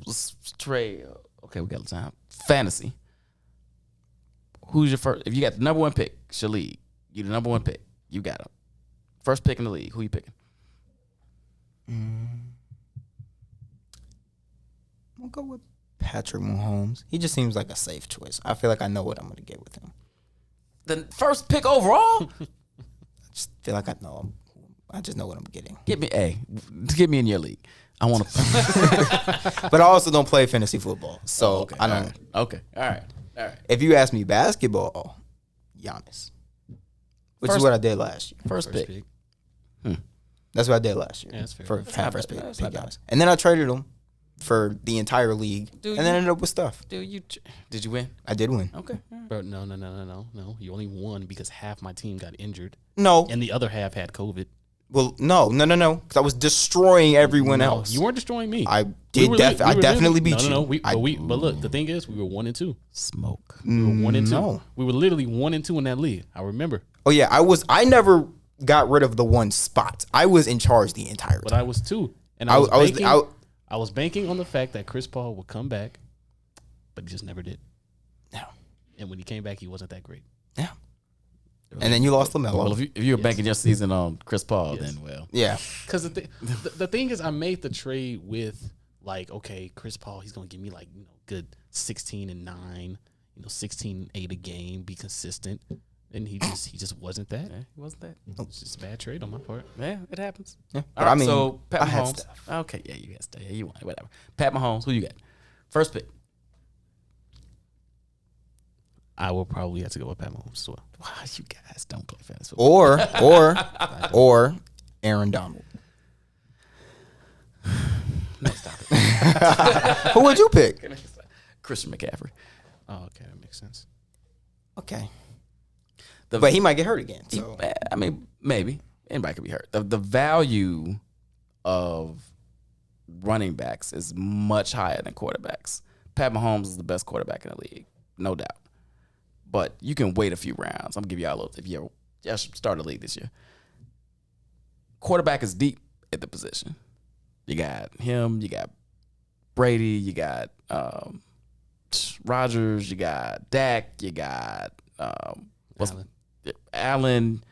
let's trade. Okay, we got time. Fantasy. Who's your first? If you got the number one pick, it's your league. You the number one pick. You got him. First pick in the league. Who you picking? I'll go with Patrick Mahomes. He just seems like a safe choice. I feel like I know what I'm going to get with him. The first pick overall. I just feel like I know. I just know what I'm getting. Get me in your league. I want to. But I also don't play fantasy football, so Okay. I don't. All right. Okay. All right. If you ask me basketball, Giannis, which is First- what I did last year. First pick. That's what I did last year. Yeah, that's fair. For That's half not first bad. pick, That's pick not bad. Giannis, and then I traded him for the entire league, Dude, and then ended up with stuff. Dude, did you win? I did win. Okay. Bro, no. You only won because half my team got injured No, and the other half had COVID. well, no, because I was destroying everyone No, else. you weren't destroying me. I We did. were I we were definitely literally- beat you. No. I- But look, the thing is, we were 1-2. Smoke. We were 1-2. No. We were literally 1-2 in that league. I remember. Oh yeah, I never got rid of the one spot. I was in charge the entire But time. I was 2. And I was- I was banking on the fact that Chris Paul would come back, but he just never did. No. And when he came back, he wasn't that great. Yeah. And then you lost LaMelo. Well, if you were banking your season on Chris Paul, then yeah. Because the thing is, I made the trade with like, okay, Chris Paul, he's gonna give me like good 16-9, 16-8 a game, be consistent, and he just wasn't that. he wasn't that. It's just a bad trade on my part. Yeah, it happens. Yeah. All right, so I Pat had Mahomes. stuff. Okay, yeah, you got stuff. Yeah, you won. Whatever. Pat Mahomes, who you got? First pick. I will probably have to go with Pat Mahomes as well. Wow, you guys don't play fantasy football. Or Aaron Donald. Next topic. Who would you pick? Christian McCaffrey. Oh, okay, that makes sense. Okay. The- But he might get hurt again. So I mean, maybe anybody could be hurt. The value of running backs is much higher than quarterbacks. Pat Mahomes is the best quarterback in the league, no doubt. But you can wait a few rounds. I'm gonna give y'all a little. If you ever should start a league this year, quarterback is deep at the position. You got him. You got Brady. You got Rodgers. You got Dak. You got Allen.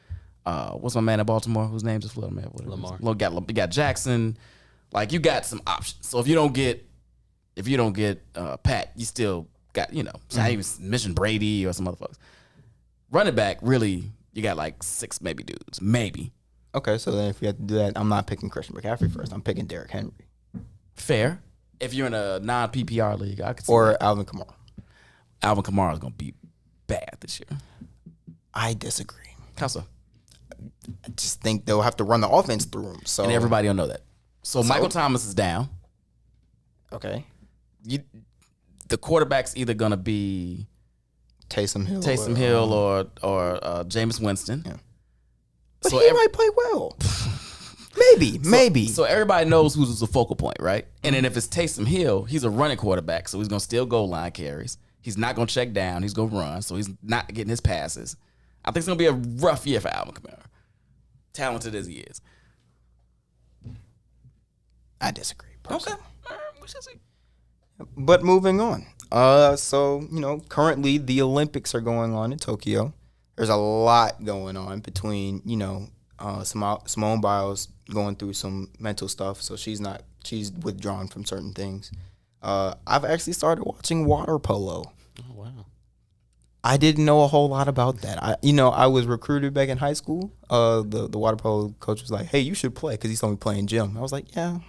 What's my man in Baltimore? Whose name just flew out of my head? Lamar. You got Jackson. Like you got some options. So if you don't get Pat, you still got So I even mentioned Brady or some other folks. Running back, really, you got like 6 maybe dudes, maybe. Okay, so then if we have to do that, I'm not picking Christian McCaffrey first. I'm picking Derrick Henry Fair. If you're in a non PPR league, I could see or that. Alvin Kamara. Alvin Kamara is gonna be bad this year. I disagree. How so? I just think they'll have to run the offense through him. So And everybody will know that. So Michael Thomas is down. okay, The quarterback's either gonna be Taysom Hill, or Jameis Winston. Yeah. But So he might play well. maybe. So everybody knows who's the focal point, right? And then if it's Taysom Hill, he's a running quarterback, so he's gonna still goal line carries. He's not gonna check down. He's gonna run, so he's not getting his passes. I think it's gonna be a rough year for Alvin Kamara, talented as he is. I disagree. Personally. We should see. But moving on. So, currently the Olympics are going on in Tokyo. There's a lot going on between, Simone Biles going through some mental stuff, so she's withdrawn from certain things. I've actually started watching water polo. Oh wow. I didn't know a whole lot about that. I was recruited back in high school. The water polo coach was like, "Hey, you should play," because he saw me playing gym. I was like, "Yeah,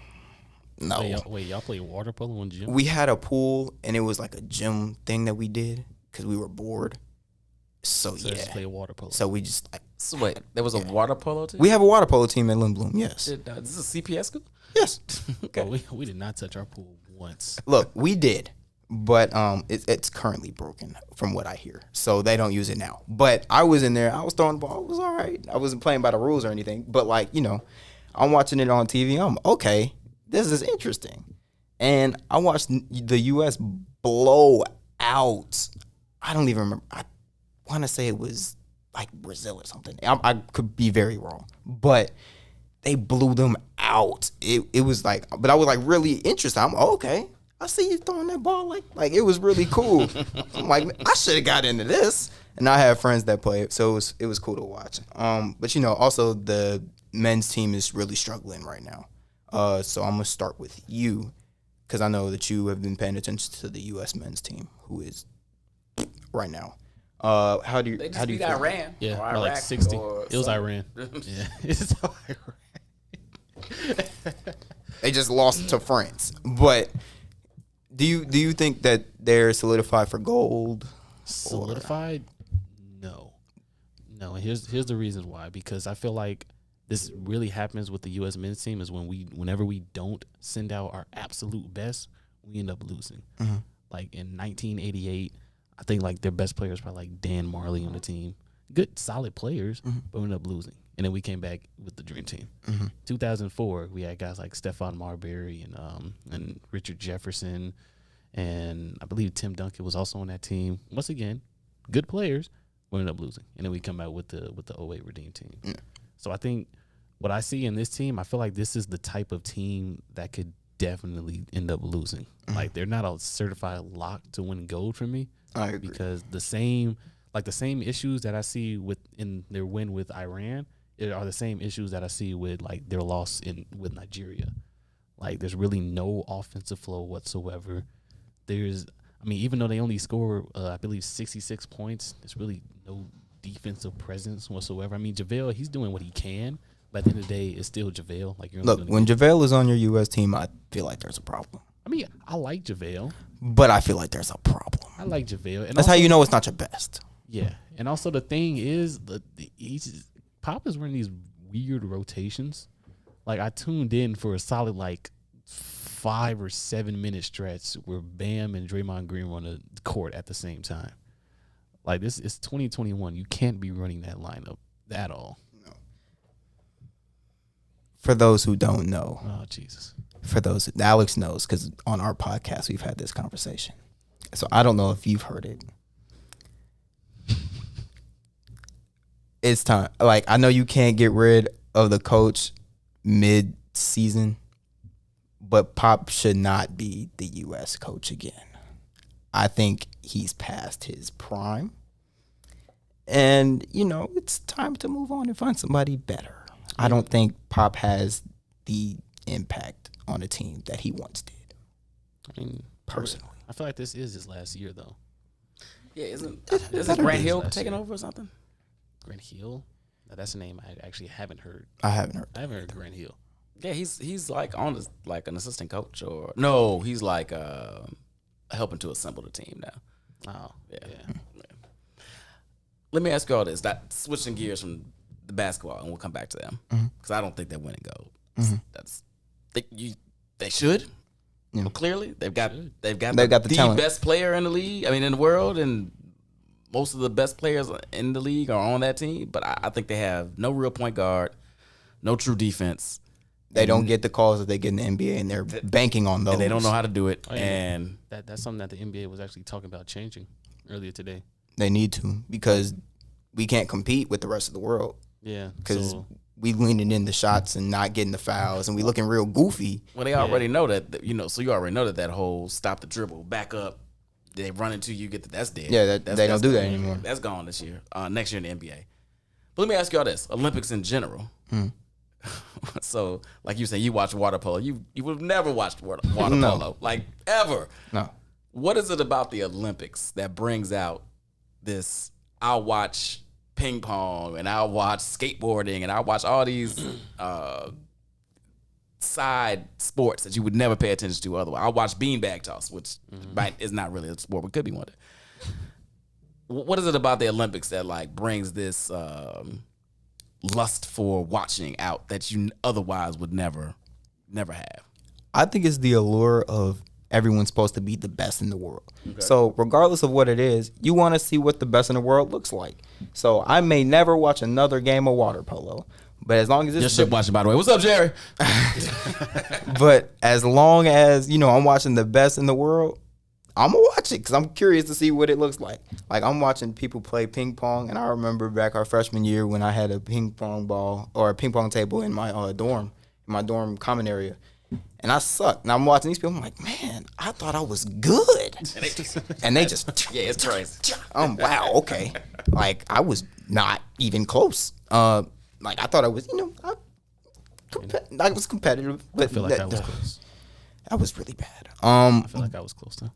no." Wait, y'all play water polo in gym? We had a pool, and it was like a gym thing that we did because we were bored. So Just play water polo. So we just So wait, there was a water polo team? we have a water polo team at Lindblom. Yes, This is a CPS school? yes. Oh, we did not touch our pool once. Look, we did, but it's currently broken from what I hear, so they don't use it now. But I was in there. I was throwing the ball. It was all right. I wasn't playing by the rules or anything. But I'm watching it on TV. I'm okay. This is interesting, and I watched the U.S. blow out. I don't even remember. I want to say it was like Brazil or something. I could be very wrong, but they blew them out. It was like, but I was like really interested. I'm okay. I see you throwing that ball like it was really cool. I'm like, I should have got into this. And I have friends that play it, so it was cool to watch. But also the men's team is really struggling right now. So I'm gonna start with you because I know that you have been paying attention to the U.S. men's team, who is right now. How do you beat feel? Iran. Yeah, or by Iraq like 60. or It was something. Iran. Yeah, it's Iran. They just lost to France. But do you think that they're solidified for gold? Solidified? No. And here's the reason why. Because I feel like this really happens with the U.S. men's team is whenever we don't send out our absolute best, we end up losing. Mm-hmm. Like in 1988, I think like their best players probably like Dan Marley on the team. Good, solid players, but we ended up losing. And then we came back with the dream team. 2004, we had guys like Stephon Marbury and Richard Jefferson, and I believe Tim Duncan was also on that team. Once again, good players, we ended up losing. And then we come out with the 08 Redeem team. So I think what I see in this team, I feel like this is the type of team that could definitely end up losing. Like they're not a certified lock to win gold for me. I agree. Because the same issues that I see in their win with Iran are the same issues that I see with like their loss with Nigeria. Like there's really no offensive flow whatsoever. Even though they only score I believe 66 points, there's really no defensive presence whatsoever. I mean, JaVale, he's doing what he can, but at the end of the day, it's still JaVale. Like Look, when JaVale is on your U.S. team, I feel like there's a problem. I mean, I like JaVale. But I feel like there's a problem. I like JaVale. And That's how you know it's not your best. Yeah, and also the thing is, Pop is running these weird rotations. Like I tuned in for a solid like 5 or 7 minute stretch where Bam and Draymond Green were on the court at the same time. Like this is 2021. You can't be running that lineup at all. For those who don't know, Oh Jesus. for those Alex knows because on our podcast we've had this conversation. So I don't know if you've heard it. It's time. Like I know you can't get rid of the coach mid-season, but Pop should not be the U.S. coach again. I think he's past his prime. And, it's time to move on and find somebody better. I don't think Pop has the impact on a team that he once did, I mean, personally. I feel like this is his last year though. Yeah, isn't Grant Hill taking over or something? Grant Hill. Now, that's a name I actually haven't heard. I haven't heard. I haven't heard Grant Hill. Yeah, he's like like an assistant coach or no, he's like helping to assemble the team now. Oh, Yeah. yeah. Let me ask you all this. That switching gears from the basketball, and we'll come back to them because I don't think they're winning gold. They should. Yeah. Well, clearly, they've got They've got the talent. best player in the league. I mean, in the world, and most of the best players in the league are on that team. But I think they have no real point guard, no true defense. They don't get the calls that they get in the NBA, and they're banking on those. And they don't know how to do it. Oh, yeah. And That's something that the NBA was actually talking about changing earlier today. They need to, because we can't compete with the rest of the world, Yeah. because So, we leaning in the shots and not getting the fouls, and we looking real goofy. well, they already know that, so you already know that whole stop the dribble, back up, they run into you, that's dead. Yeah, That's they don't do that gone. anymore. That's gone this year. Next year in the NBA. But let me ask you all this: Olympics in general. So, like you say, you watch water polo. You would have never watched water No. polo, like ever. No. What is it about the Olympics that brings out this? I'll watch ping pong and I'll watch skateboarding and I'll watch all these side sports that you would never pay attention to otherwise. I'll watch beanbag toss, which is not really a sport, but could be one day. What is it about the Olympics that like brings this lust for watching out that you otherwise would never have? I think it's the allure of everyone's supposed to be the best in the world. So regardless of what it is, you want to see what the best in the world looks like. So I may never watch another game of water polo, but as long as it's Just shit watching, by the way. What's up, Jerry? but as long as I'm watching the best in the world, I'm gonna watch it because I'm curious to see what it looks like. Like, I'm watching people play ping pong, and I remember back our freshman year when I had a ping pong ball or a ping pong table in my dorm common area, and I sucked. And I'm watching these people. I'm like, man, I thought I was good, and they just Yeah, it's crazy. wow, okay. Like, I was not even close. Like, I thought I was, I was competitive, but I feel like I was close. that was really bad. I feel like I was close though.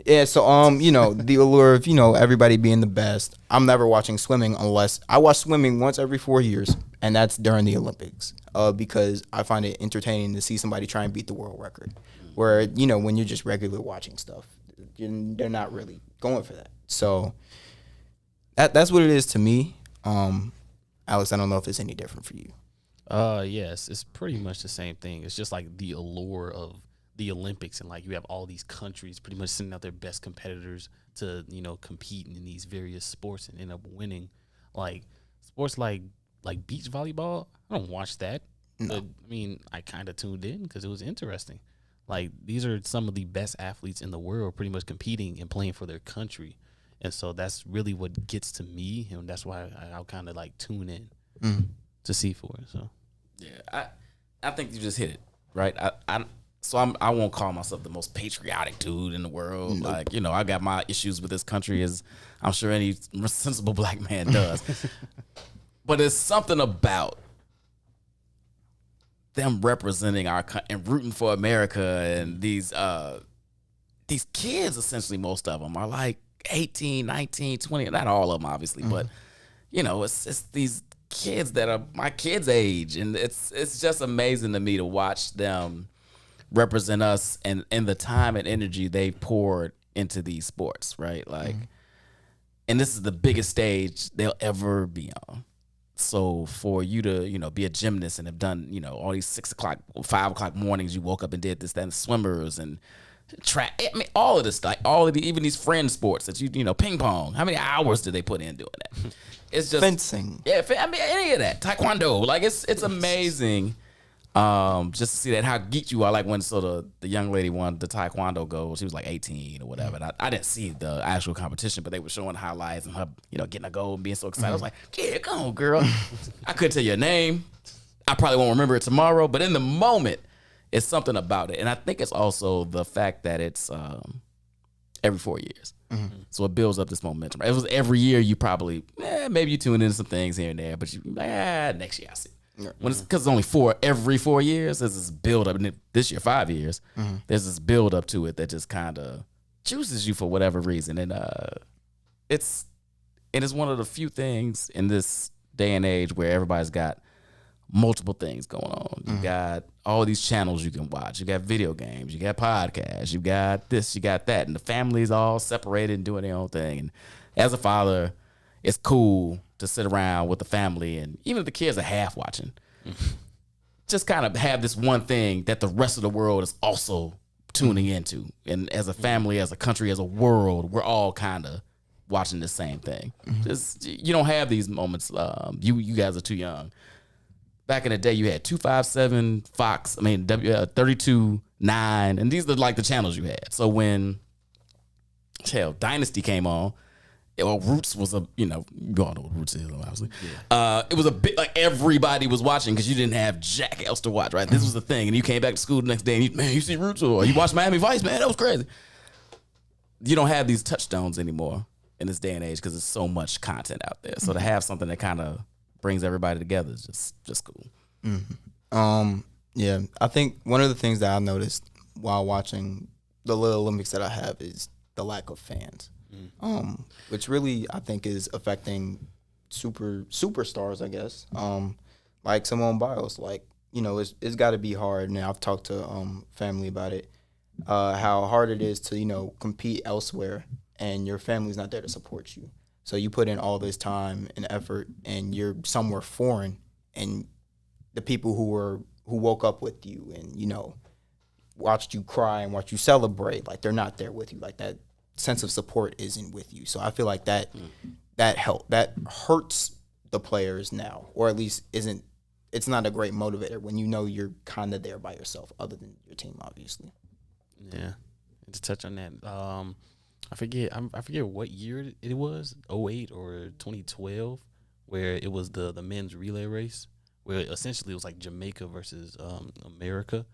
Yeah, so the allure of everybody being the best. I'm never watching swimming unless I watch swimming once every 4 years, and that's during the Olympics. Because I find it entertaining to see somebody try and beat the world record. Where when you're just regular watching stuff, they're not really going for that. So that's what it is to me. Alex, I don't know if it's any different for you. Yes, it's pretty much the same thing. It's just like the allure of the Olympics, and like you have all these countries pretty much sending out their best competitors to compete in these various sports and end up winning. Like sports like beach volleyball, I don't watch that, but I mean I kind of tuned in because it was interesting. Like these are some of the best athletes in the world pretty much competing and playing for their country, and so that's really what gets to me, and that's why I'll kind of like tune in to see for it. So Yeah, I think you just hit it right. I won't call myself the most patriotic dude in the world. Nope. Like I got my issues with this country, as I'm sure any sensible black man does. But there's something about them representing our and rooting for America, and these kids, essentially most of them are like 18, 19, 20. Not all of them, obviously, but it's these kids that are my kids' age, and it's just amazing to me to watch them represent us and the time and energy they poured into these sports, right? Like, and this is the biggest stage they'll ever be on. So for you to, be a gymnast and have done, all these 6 o'clock, 5 o'clock mornings, you woke up and did this, that, and swimmers and track. I mean, all of this stuff, even these friend sports that ping pong. How many hours did they put in doing that? It's just Fencing. Yeah, I mean, any of that. Taekwondo. Like, it's amazing. Just to see that how geeked you are. Like when the young lady won the Taekwondo gold, she was like 18 or whatever. And I didn't see the actual competition, but they were showing highlights and her, getting a gold and being so excited. I was like, yeah, come on, girl. I couldn't tell you her name. I probably won't remember it tomorrow, but in the moment, it's something about it. And I think it's also the fact that it's every 4 years. So it builds up this momentum. If it was every year, you probably, maybe you tune into some things here and there, but you next year I see. When it's because it's only every 4 years, there's this build up, and this year 5 years, there's this build up to it that just kind of chooses you for whatever reason, and it's And it's one of the few things in this day and age where everybody's got multiple things going on. You got all these channels you can watch. You got video games. You got podcasts. You got this. You got that. And the family's all separated and doing their own thing. And as a father, it's cool to sit around with the family, and even if the kids are half watching, just kind of have this one thing that the rest of the world is also tuning into. And as a family, as a country, as a world, we're all kind of watching the same thing. Just you don't have these moments. You guys are too young. Back in the day, you had 257, Fox. 32, 9, and these are like the channels you had. So when Dynasty came on, Roots was you all know what Roots is, obviously. Yeah. It was a bit like everybody was watching because you didn't have jack else to watch, right? This was the thing, and you came back to school the next day, and you see Roots, or you watched Miami Vice, man, that was crazy. You don't have these touchstones anymore in this day and age because there's so much content out there. So to have something that kind of brings everybody together is just cool. Yeah, I think one of the things that I noticed while watching the Little Olympics that I have is the lack of fans, which really I think is affecting superstars, I guess. Like Simone Biles, like, it's got to be hard. And I've talked to family about it, how hard it is to compete elsewhere, and your family's not there to support you. So you put in all this time and effort, and you're somewhere foreign, and the people who woke up with you and watched you cry and watched you celebrate, like they're not there with you. Like that sense of support isn't with you. So I feel like that hurts the players now, or at least it's not a great motivator when you're kind of there by yourself, other than your team, obviously. Yeah, to touch on that, I forget what year it was, 08 or 2012, where it was the men's relay race, where essentially it was like Jamaica versus America.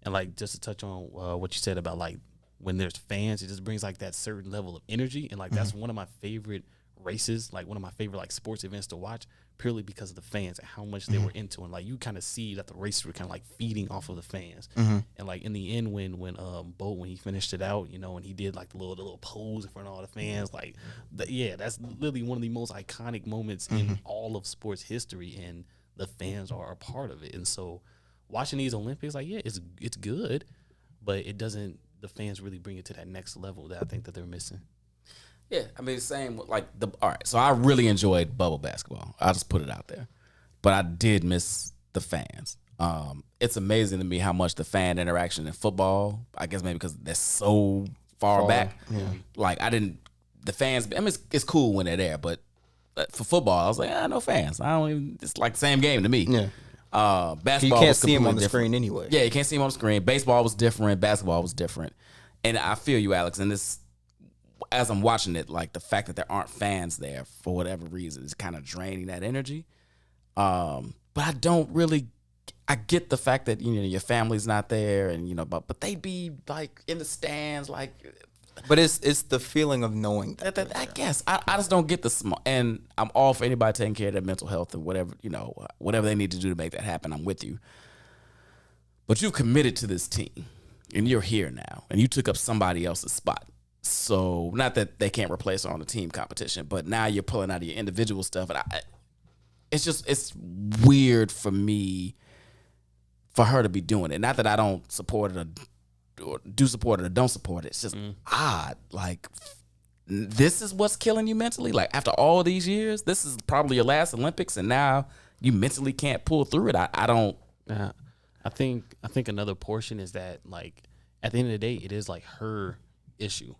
And like, just to touch on what you said about like when there's fans, it just brings like that certain level of energy. And like, that's one of my favorite races, like one of my favorite like sports events to watch, purely because of the fans and how much they were into. And like, you kind of see that the races were kind of like feeding off of the fans. And like in the end, when Bolt, when he finished it out, and he did like the little pose in front of all the fans, like that's literally one of the most iconic moments in all of sports history, and the fans are a part of it. And so watching these Olympics, like, it's good, but it doesn't, the fans really bring it to that next level that I think that they're missing. Yeah, same with like all right. So I really enjoyed bubble basketball. I'll just put it out there, but I did miss the fans. It's amazing to me how much the fan interaction in football, I guess maybe because they're so far back. Yeah. Like the fans. It's cool when they're there, but for football, I was like, no fans. It's like the same game to me. Yeah. Basketball, you can't see them on the screen anyway. Yeah, you can't see them on the screen. Baseball was different. Basketball was different. And I feel you, Alex. And this, as I'm watching it, like the fact that there aren't fans there for whatever reason is kind of draining that energy. But I don't really. I get the fact that your family's not there, and but they'd be like in the stands, like. But it's the feeling of knowing that. I guess I just don't get the small, and I'm all for anybody taking care of their mental health and whatever whatever they need to do to make that happen. I'm with you. But you've committed to this team, and you're here now, and you took up somebody else's spot. So not that they can't replace her on the team competition, but now you're pulling out of your individual stuff, and it's weird for me for her to be doing it. Not that I don't support it or do support it or don't support it. It's just odd. Like, this is what's killing you mentally? Like, after all these years, this is probably your last Olympics, and now you mentally can't pull through it. I don't. I think another portion is that, like, at the end of the day, it is like her issue.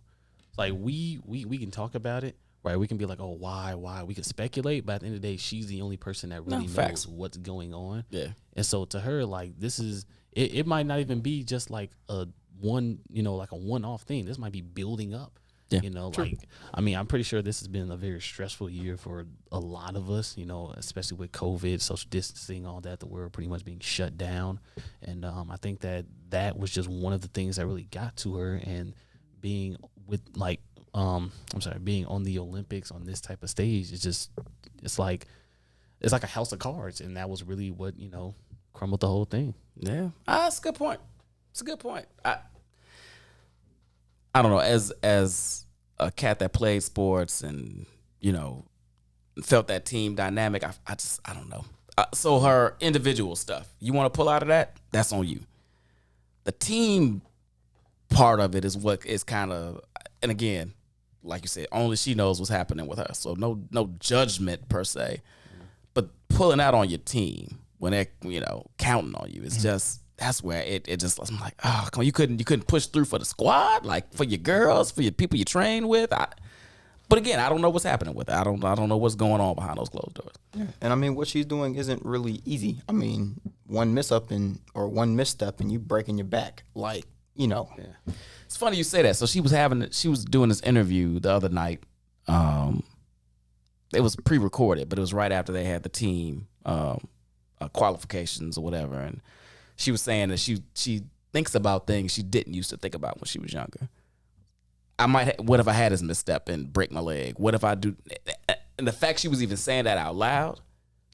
Like, we can talk about it, right? We can be like, oh, why? We can speculate, but at the end of the day, she's the only person that really knows what's going on. Yeah. And so to her, like, this is it might not even be just like a one-off thing. This might be building up. Yeah, true. Like, I'm pretty sure this has been a very stressful year for a lot of us, especially with COVID, social distancing, all that, the world pretty much being shut down. And I think that was just one of the things that really got to her, and being with being on the Olympics on this type of stage, it's like a house of cards, and that was really what, crumbled the whole thing. Yeah. That's a good point. It's a good point. I don't know, as a cat that played sports and, felt that team dynamic. I don't know. So her individual stuff, you want to pull out of that? That's on you. The team part of it is what is kind of, and again, like you said, only she knows what's happening with her. So no judgment per se, but pulling out on your team when they're counting on you, it's just that's where it just, I'm like, oh, come on, you couldn't push through for the squad, like for your girls, for your people you train with. But again, I don't know what's happening with it. I don't know what's going on behind those closed doors. Yeah. And I mean, what she's doing isn't really easy. I mean, one misstep and you breaking your back, like, Yeah. It's funny you say that. So she was doing this interview the other night. It was pre-recorded, but it was right after they had the team qualifications or whatever, and she was saying that she thinks about things she didn't used to think about when she was younger. What if I had this misstep and break my leg? What if I do? And the fact she was even saying that out loud,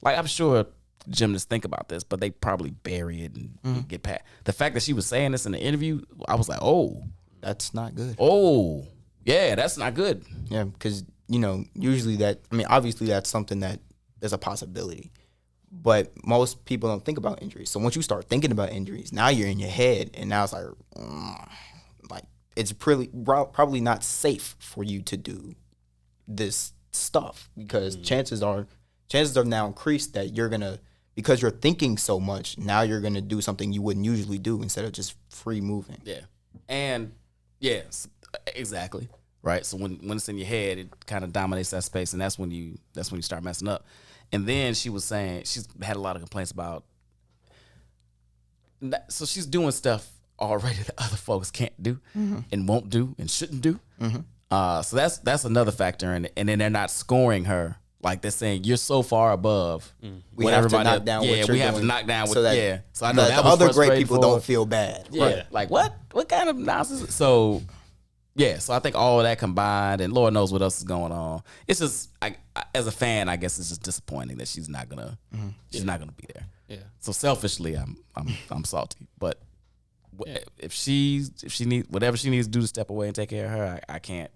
like, I'm sure gymnasts think about this, but they probably bury it and get past. The fact that she was saying this in the interview, I was like, oh, that's not good. Oh, yeah, that's not good. Yeah, because usually obviously that's something that there's a possibility, but most people don't think about injuries. So once you start thinking about injuries, now you're in your head, and now it's like it's probably not safe for you to do this stuff, because chances are now increased that you're gonna, because you're thinking so much, now you're gonna do something you wouldn't usually do instead of just free moving. Yeah, and yes, exactly. Right. So when it's in your head, it kind of dominates that space, and that's when you start messing up. And then she was saying she's had a lot of complaints about. So she's doing stuff already that other folks can't do and won't do and shouldn't do. So that's another factor in it. And then they're not scoring her. Like, they're saying you're so far above. We have to knock down what you're doing. We have to knock down So what. So I know that the was other great frustrating people for don't her. feel bad. Yeah. Right. Like, what kind of nonsense? So yeah, so I think all of that combined, and Lord knows what else is going on. It's just, as a fan, I guess it's just disappointing that she's not gonna be there. Yeah. So selfishly, I'm salty, but if she needs whatever she needs to do to step away and take care of her, I can't.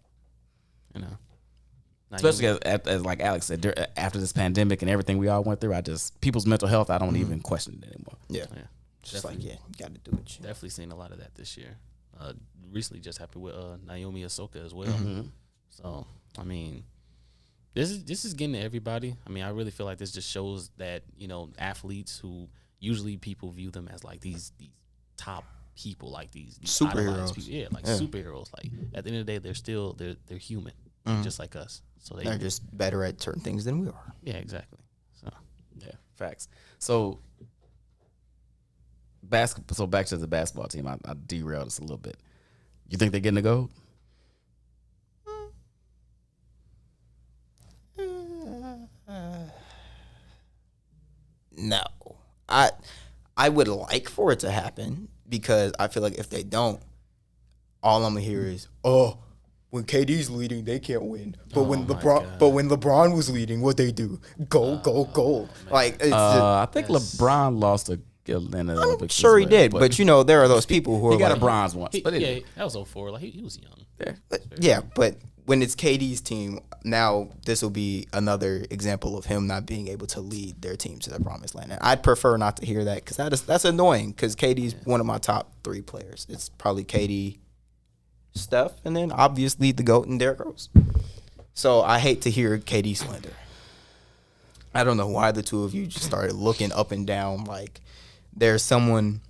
Especially as like Alex said, after this pandemic and everything we all went through, people's mental health, I don't even question it anymore. Yeah. Just Definitely. you got to do it. Definitely seen a lot of that this year. Recently just happened with Naomi Osaka as well. So I mean, this is getting to everybody. I mean, I really feel like this just shows that athletes who usually people view them as like these top people, like these Superheroes. idolized people. Superheroes. Like, at the end of the day, they're human, just like us. So They're just better at certain things than we are. yeah, exactly. So Yeah, facts. So back to the basketball team. I derailed us a little bit. You think they're getting a gold? No. I would like for it to happen, because I feel like if they don't, all I'm gonna hear is, oh, when KD's leading, they can't win. But when LeBron was leading, what they do? Gold. Like, it's I think LeBron lost a I'm sure he did, but there are those people who are he got like, a bronze once. But that was 04. Like, he was young. Yeah, but when it's KD's team, now this will be another example of him not being able to lead their team to the promised land. And I'd prefer not to hear that, because that's annoying, because KD's one of my top 3 players. It's probably KD, Steph, and then obviously the GOAT and Derrick Rose. So I hate to hear KD slander. I don't know why the two of you just started looking up and down like there's someone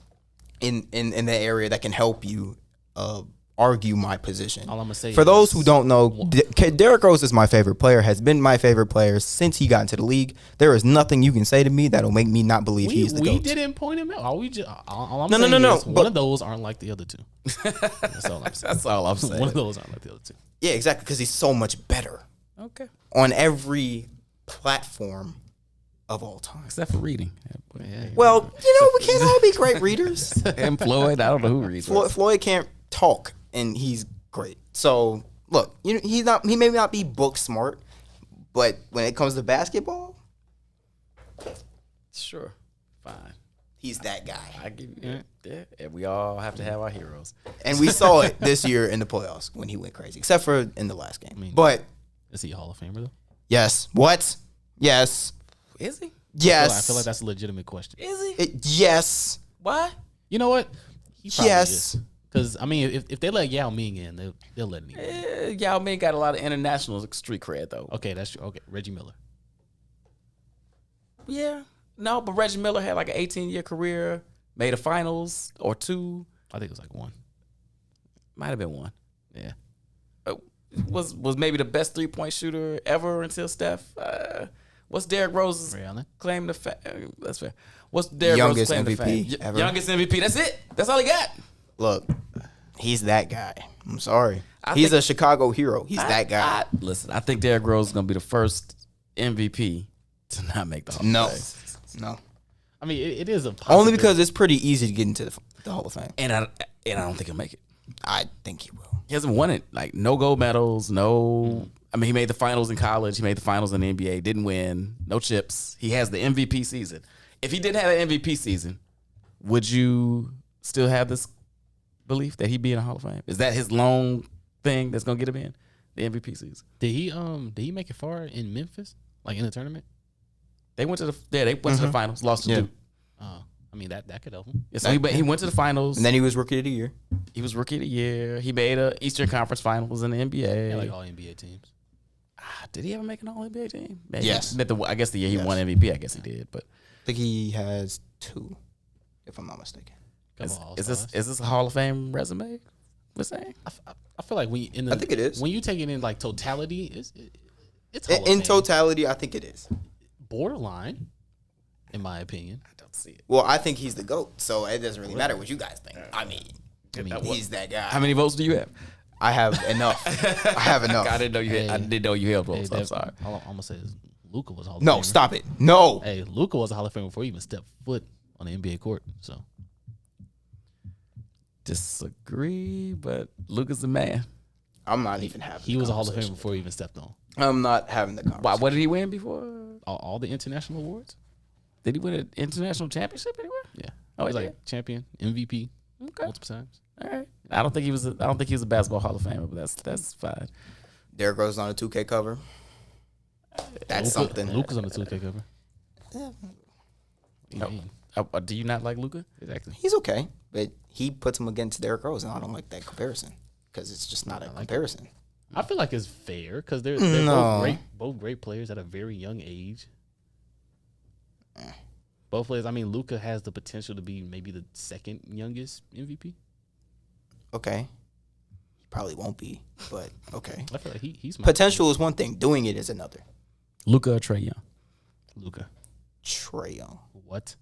in the area that can help you argue my position. All I'm gonna say for is, those who don't know, Derrick Rose is my favorite player, has been my favorite player since he got into the league. There is nothing you can say to me that'll make me not believe he's the GOAT. We didn't point him out. All I'm No, saying no. is one of those aren't like the other two. That's all I'm saying. That's all I'm saying. One of those aren't like the other two. Yeah, exactly, because he's so much better Okay. on every platform of all time. Except for reading. Well, we can't all be great readers. And Floyd, I don't know who reads. Floyd can't talk, and he's great. So look, he may not be book smart, but when it comes to basketball, Sure. Fine. he's that guy. I give you and we all have to have our heroes. And we saw it this year in the playoffs when he went crazy, except for in the last game. mean, But Is he a Hall of Famer though? yes, what? Yes. Is he? Yes. I feel like that's a legitimate question. Is he? Yes. Why? You know what? He probably Yes. Because I mean, if they let Yao Ming in, they'll let him in. Yao Ming got a lot of international street cred though. Okay, that's true. Okay, Reggie Miller. Yeah. No, but Reggie Miller had like an 18-year career, made a finals or two. I think it was like one. Might have been one. Yeah. Was maybe the best 3-point shooter ever until Steph. What's Derrick Rose's Ray Allen. claim to fame? That's fair. What's Derrick Youngest Rose's claim MVP to fame? ever. Youngest MVP. That's it. That's all he got. Look, he's that guy. I'm sorry. I He's think- a Chicago hero. He's that guy. Listen, I think Derrick Rose is gonna be the first MVP to not make the Hall No. of Fame. No. I mean, it is a Only possibility. because it's pretty easy to get into the Hall of Fame. And I don't think he'll make it. I think he will. He hasn't won it. Like no gold medals, no. I mean, he made the finals in college. He made the finals in the NBA. Didn't win. No chips. He has the MVP season. If he didn't have an MVP season, would you still have this belief that he'd be in the Hall of Fame? Is that his long thing that's gonna get him in the MVP season? Did he make it far in Memphis, like in the tournament? They went to the to the finals, lost to Yeah. Duke. I mean that could help him. Yeah, so he went to the finals. And then he was Rookie of the Year. He was Rookie of the Year. He made a Eastern Conference Finals in the NBA. Yeah, like all NBA teams. Did he ever make an All NBA team? Maybe. Yes. I guess the year he Yes. won MVP, I guess he did. But I think he has 2, if I'm not mistaken. Couple is All-Stars. this a Hall of Fame resume? We're saying I feel like when you, I think it is. When you take it in like totality, it's Hall of In Fame. totality, I think it is. Borderline, in my opinion. I don't see it. Well, I think he's the GOAT, so it doesn't really matter what you guys think. I mean he's that guy. How many votes do you have? I have enough. I have enough. I didn't know you. I didn't know you held votes. I'm sorry. All I'm gonna say is Luka was a Hall of No, Famer. stop it. No. Hey, Luka was a Hall of Famer before he even stepped foot on the NBA court. So Disagree, but Luka's the man. I'm not even having he the was a Hall of Famer conversation. before he even stepped on I'm not having the conversation. Why? What did he win before? all the international awards. Did he win an international championship anywhere? Yeah, Oh, he was yeah. like champion, MVP, Okay. multiple times. All right. I don't think he was a basketball Hall of Famer, but that's fine. Derrick Rose on a 2K cover. That's something. Luka's on the 2K cover. No. Do you not like Luka? Exactly. He's okay, but he puts him against Derrick Rose, and I don't like that comparison because it's just not a comparison. I feel like it's fair because they're No. both great players at a very young age. Both players. I mean, Luka has the potential to be maybe the second youngest MVP. Okay. He probably won't be, but okay. I feel like he's my Potential is one thing. Doing it is another. Luka or Trae Young? Luka. Trae Young. What?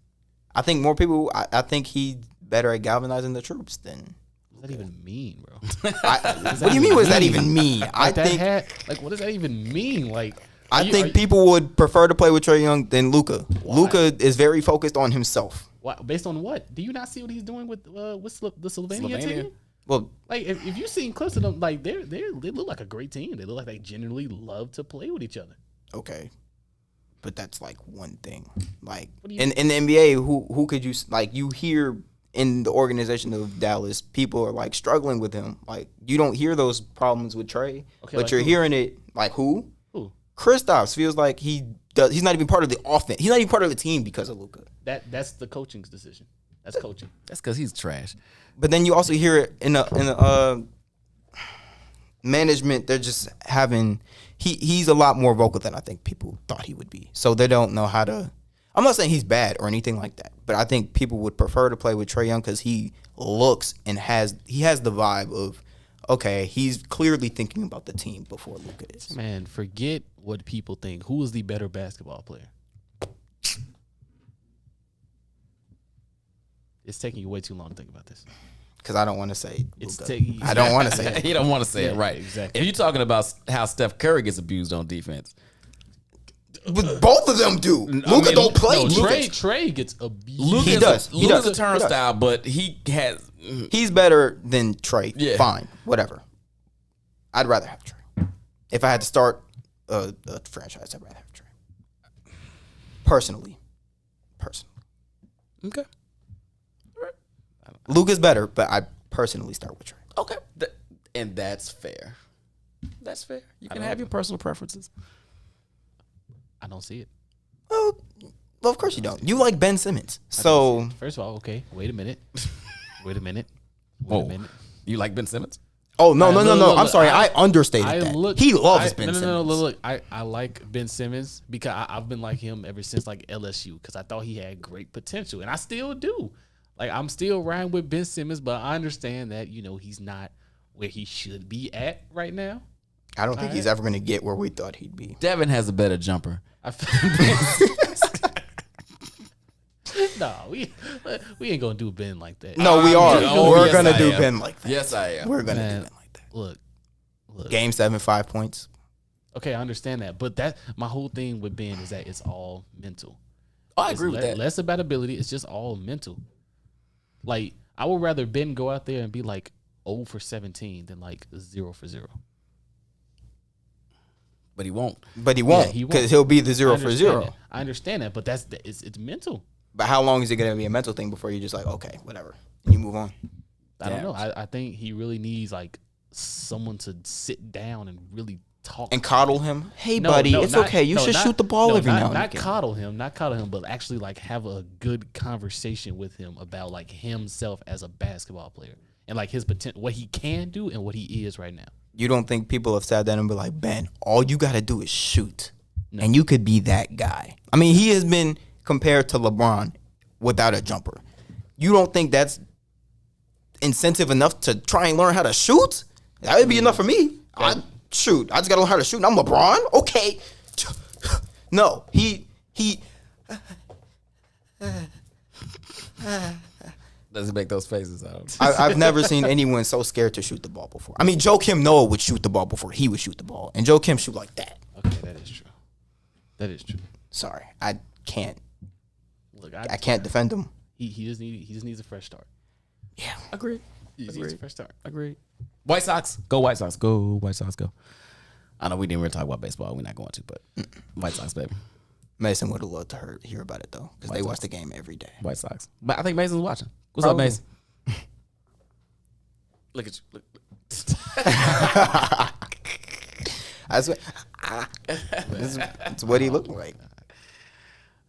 I think more people. I think he's better at galvanizing the troops than. What does that even mean, bro? What do you mean? What does that even mean? I think. Like, what does that even mean? Like, I think people would prefer to play with Trae Young than Luka. Luka is very focused on himself. based on what? Do you not see what he's doing with the Slovenia Slovenia? team? Well, Like, if you've seen clips of them, like they look like a great team. They look like they genuinely love to play with each other. okay, but that's like one thing. Like What do you- in the NBA, who could you like? You hear in the organization of Dallas, people are like struggling with him. Like you don't hear those problems with Trae, Okay, but like you're who? hearing it like who? Who? Kristaps feels like he's not even part of the offense. He's not even part of the team because of Luka. That's the coaching's decision. That's coaching. That's because he's trash. But then you also hear it in the management. They're just having he's a lot more vocal than I think people thought he would be. So they don't know how to. I'm not saying he's bad or anything like that, but I think people would prefer to play with Trae Young because he looks and has the vibe of okay, he's clearly thinking about the team before Luka is. Man, forget what people think. Who is the better basketball player? It's taking you way too long to think about this. Because I don't want to say It's Luka. taking- I don't want to say it. You don't want to say it Yeah, right. exactly. If you're talking about how Steph Curry gets abused on defense, But both of them do. Luka don't play. No, defense. Trey gets abused. He does. He Luka's does. a He does. turnstile, but he has. He's better than Trey. Yeah. Fine, whatever. I'd rather have Trey. If I had to start a franchise, I'd rather have Trey. Personally. Okay. Luka's better, but I personally start with Trey. Okay. And that's fair. That's fair. You can have your personal preferences. I don't see it. Well, of course you don't. You like Ben Simmons. So First of all, okay, wait a minute. Wait a minute. Whoa. You like Ben Simmons? oh no All right, no no look, no. look, I'm look, sorry. I understated that. He loves Ben no, Simmons. No, look. I like Ben Simmons because I've been like him ever since like LSU because I thought he had great potential, and I still do. Like I'm still riding with Ben Simmons, but I understand that he's not where he should be at right now. I don't think he's ever going to get where we thought he'd be. Devin has a better jumper. I feel no, we ain't gonna do Ben like that. No, we are. Oh, We're yes, going to I do am. Ben like that. Yes, I am. We're going to do Man, Ben like that. Look. Game 7, 5 points. Okay, I understand that, but my whole thing with Ben is that it's all mental. I It's agree with that. Less about ability. It's just all mental. Like I would rather Ben go out there and be like 0 for 17 than like 0 for 0. But he won't. But he won't he won't. because he'll be the 0 for 0. I understand that, but it's mental. But how long is it going to be a mental thing before you're just like, okay, whatever, and you move on? I don't know. I think he really needs like someone to sit down and really talk And to coddle him. Hey, No, buddy, no, it's not- okay. You no, should not- shoot the ball no, every not, now and not again. coddle him, but actually like have a good conversation with him about like himself as a basketball player and like his potential, what he can do and what he is right now. You don't think people have sat down and be like, Ben, all you got to do is shoot, and you could be that guy. I mean, he has been compared to LeBron without a jumper. You don't think that's incentive enough to try and learn how to shoot? That would be enough for me. I shoot. I just got to learn how to shoot. And I'm LeBron. Okay. No, he. Does he make those faces out? I've never seen anyone so scared to shoot the ball before. I mean, Joakim Noah would shoot the ball before he would shoot the ball, and Joakim shoot like that. Okay, that is true. That is true. Sorry, I can't. Look, I can't defend him. He just needs a fresh start. Yeah, Agreed. He just needs a fresh start. Agreed. White Sox. Go White Sox. Go White Sox. Go. I know we didn't really talk about baseball. We're not going to, but White Sox, baby. Mason would have loved to hear about it though, because they Sox. watch the game every day. White Sox. But I think Mason's watching. What's Probably. up, Mason? Look at you. Look. That's what he looked like.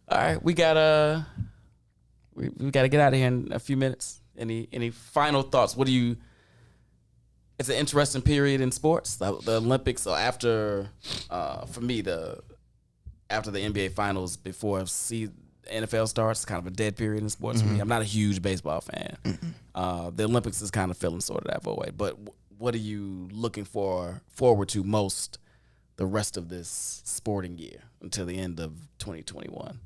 All right, we got we got to get out of here in a few minutes. Any final thoughts? What do you? It's an interesting period in sports. The Olympics. So after, for me, after the NBA Finals, before NFL starts, kind of a dead period in sports for me. I'm not a huge baseball fan. The Olympics is kind of feeling sort of that way. But what are you looking forward to most the rest of this sporting year until the end of 2021?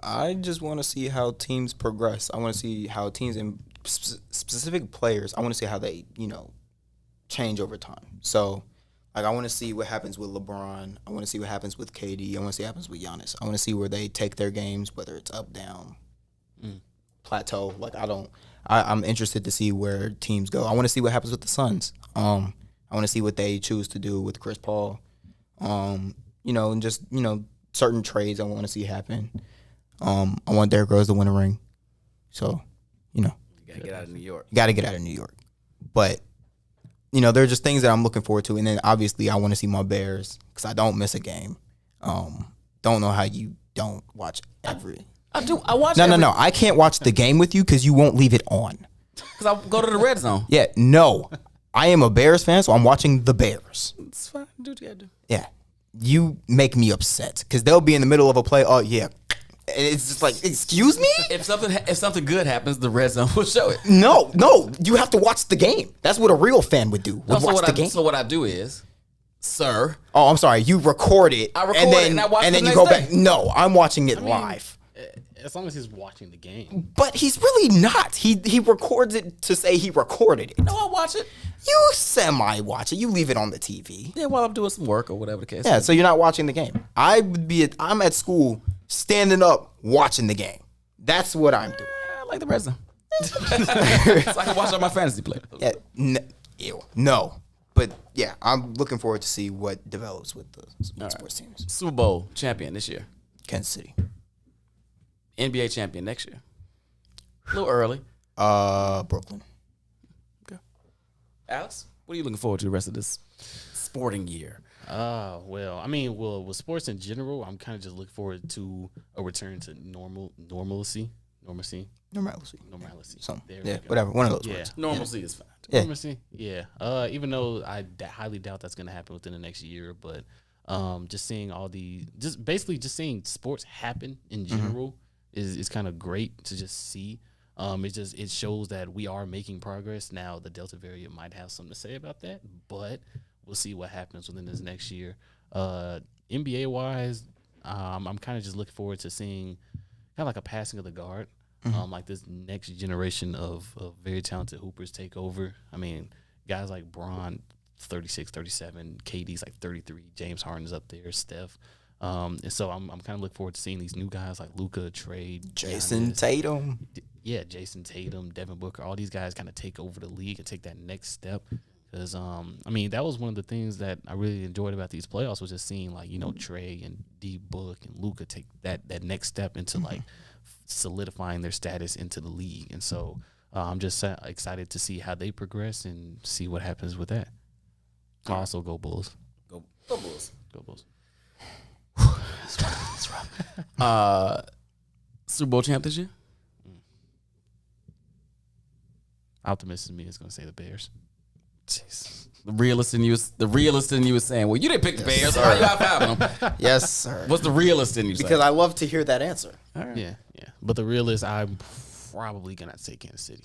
I just want to see how teams progress. I want to see how teams and specific players. I want to see how they, change over time. So, like, I want to see what happens with LeBron. I want to see what happens with KD. I want to see what happens with Giannis. I want to see where they take their games, whether it's up, down, plateau. Like, I'm interested to see where teams go. I want to see what happens with the Suns. I want to see what they choose to do with Chris Paul. And just, certain trades I want to see happen. I want Derrick Rose to win a ring. So, You got to get out of New York. got to get out of New York. But, there are just things that I'm looking forward to. And then, obviously, I want to see my Bears because I don't miss a game. Don't know how you don't watch every. I do. I watch. No. I can't watch the game with you because you won't leave it on. Because I go to the red zone. Yeah, no. I am a Bears fan, so I'm watching the Bears. It's fine. Do what you got to do. Yeah. You make me upset because they'll be in the middle of a play. Oh, yeah. And it's just like, excuse me? If something good happens, the red zone will show it. No. You have to watch the game. That's what a real fan would do. Would watch the game. So what I do is, sir. Oh, I'm sorry. You record it. I record it and I watch and it then the you go next back. day. No, I'm watching it live. As long as he's watching the game. But he's really not. He records it to say he recorded it. No, I watch it. You semi-watch it. You leave it on the TV. Yeah, while I'm doing some work or whatever the case. Yeah, is. so you're not watching the game. I'm at school standing up watching the game. That's what I'm doing. I like the red zone. So I can watch all my fantasy players. Yeah, no. But yeah, I'm looking forward to see what develops with the sports teams. Super Bowl champion this year. Kansas City. NBA champion next year. A little early. Brooklyn. Alex, what are you looking forward to the rest of this sporting year? Well, I mean, with sports in general, I'm kind of just looking forward to a return to normalcy. Normalcy. So Yeah, whatever. One of those Yeah. words. Normalcy is fine. Yeah. Normalcy. Yeah. Even though I highly doubt that's going to happen within the next year, but just seeing just seeing sports happen in general is kind of great to just see. It shows that we are making progress. Now the Delta variant might have something to say about that, but we'll see what happens within this next year. NBA wise, I'm kind of just looking forward to seeing kind of like a passing of the guard. Like this next generation of very talented hoopers take over. I mean, guys like Bron, 36, 37, KD's like 33, James Harden's up there, Steph. And so I'm kind of looking forward to seeing these new guys like Luka, Trey, Jason Giannis. Tatum. Yeah, Jason Tatum, Devin Booker, all these guys kind of take over the league and take that next step. Because, I mean, that was one of the things that I really enjoyed about these playoffs was just seeing, like, Trey and D-Book and Luka take that next step into, like, solidifying their status into the league. And so I'm just excited to see how they progress and see what happens with that. Also, go Bulls. Go Bulls. Go Bulls. That's rough. Super Bowl champ this year? Optimist in me is going to say the Bears. Jeez. The realist in you was saying, well, you didn't pick the Bears. Why you out them? Yes, sir. What's the realist in you Because saying? I love to hear that answer. All right. Yeah. But the realist, I'm probably going to say Kansas City.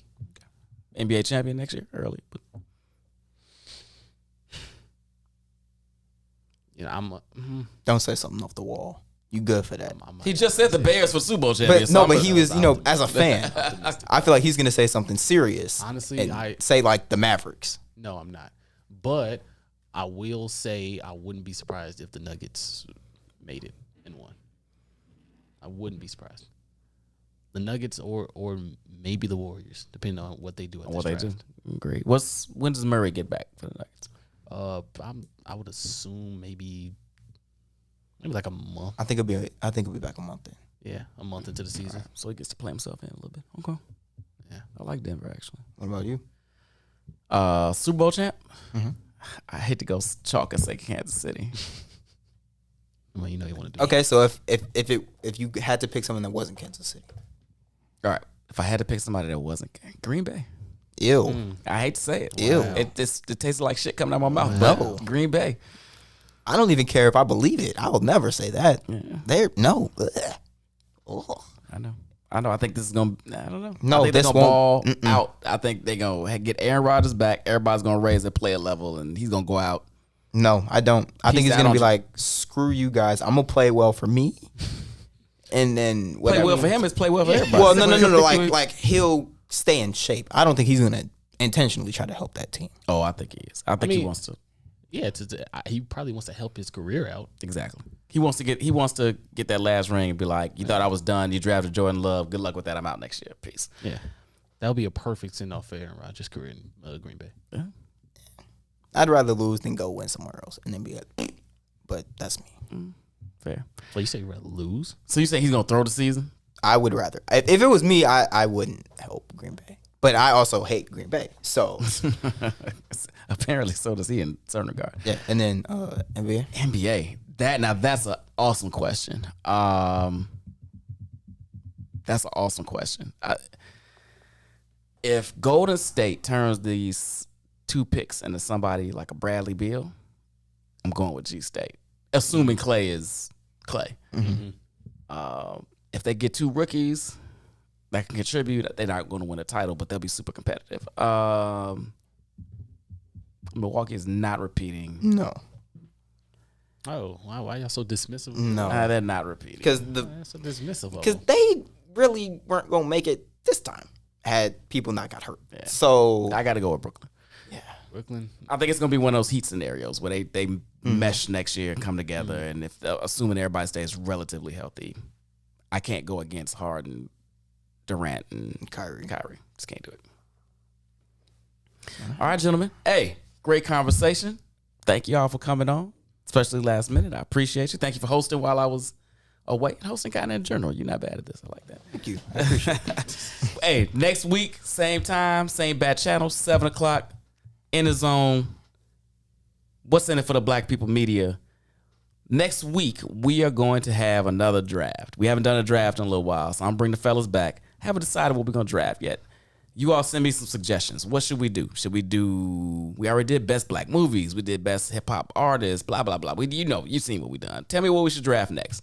NBA champion next year, early. But Don't say something off the wall. You good for that. he just said the Bears for Super Bowl champion. But no, but he was, as a fan, I feel like he's gonna say something serious. Honestly, and say like the Mavericks. No, I'm not. But I will say I wouldn't be surprised if the Nuggets made it and won. I wouldn't be surprised. The Nuggets or maybe the Warriors, depending on what they do at this draft. Great. When does Murray get back for the Nuggets? I would assume maybe like a month. I think he'll be back a month then. Yeah, a month into the season. So he gets to play himself in a little bit. Okay. Yeah. I like Denver actually. What about you? Super Bowl champ? I hate to go chalk and say Kansas City. Well, you want to do Okay, so if you had to pick someone that wasn't Kansas City. All right. If I had to pick somebody that wasn't Green Bay. Ew. I hate to say it. Ew. It tastes like shit coming out of my mouth. No. But Green Bay. I don't even care if I believe it. I will never say that. Yeah. No. Ugh. I know. I think this is going to, I don't know. No, I think this they're going to won't. ball out. I think they're going to get Aaron Rodgers back. Everybody's going to raise their player level, and he's going to go out. No, I don't. I think he's down gonna be on- like, screw you guys. I'm gonna play well for me, and then Play whatever. well for him is play well for everybody. Well, no. Like he'll stay in shape. I don't think he's gonna intentionally try to help that team. Oh, I think he is. I think he mean- wants to. Yeah, he probably wants to help his career out. Exactly. He wants to get that last ring and be like, you thought I was done. You drafted Jordan Love. Good luck with that. I'm out next year. Peace. Yeah, that would be a perfect send off for Aaron Rodgers' career in Green Bay. Yeah. I'd rather lose than go win somewhere else and then be like, but that's me. Fair. So you say you'd rather lose? So you say he's going to throw the season? I would rather. If it was me, I wouldn't help Green Bay. But I also hate Green Bay. So Apparently, so does he in certain regard. yeah. And then NBA. NBA. That's an awesome question. That's an awesome question. If Golden State turns these 2 picks into somebody like a Bradley Beal, I'm going with G State. Assuming Clay is Clay. If they get 2 rookies that can contribute, they're not going to win a title, but they'll be super competitive. Milwaukee is not repeating. No. Oh, wow, why y'all so dismissive? No. They're not repeating. Because Why so dismissive of because them? they really weren't gonna make it this time. Had people not got hurt. So I got to go with Brooklyn. Brooklyn. I think it's going to be one of those Heat scenarios where they mesh next year and come together. And if assuming everybody stays relatively healthy, I can't go against Harden, Durant, and Kyrie. Just can't do it. All right, gentlemen. Hey, great conversation. Thank you all for coming on, especially last minute. I appreciate you. Thank you for hosting while I was away. Hosting kind of in general. You're not bad at this. I like that. Thank you. I appreciate it. Hey, next week, same time, same bad channel, 7 o'clock, in the zone. What's in it for the Black People Media? Next week, we are going to have another draft. We haven't done a draft in a little while, so I'm bringing the fellas back. Haven't decided what we're going to draft yet. You all send me some suggestions. What should we do? We already did best black movies. We did best hip hop artists, blah, blah, blah. You've seen what we done. Tell me what we should draft next.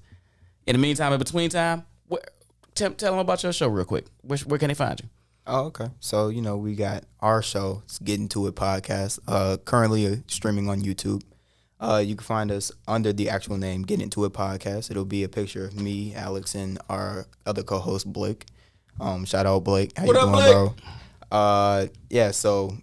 In the meantime, in between time, tell them about your show real quick. Where can they find you? Oh, okay. So, we got our show, it's Get Into It podcast, currently streaming on YouTube. You can find us under the actual name, Get Into It podcast. It'll be a picture of me, Alex, and our other co-host, Blake. Shout out, Blake. How What you up, doing, Blake? bro? Yeah, so,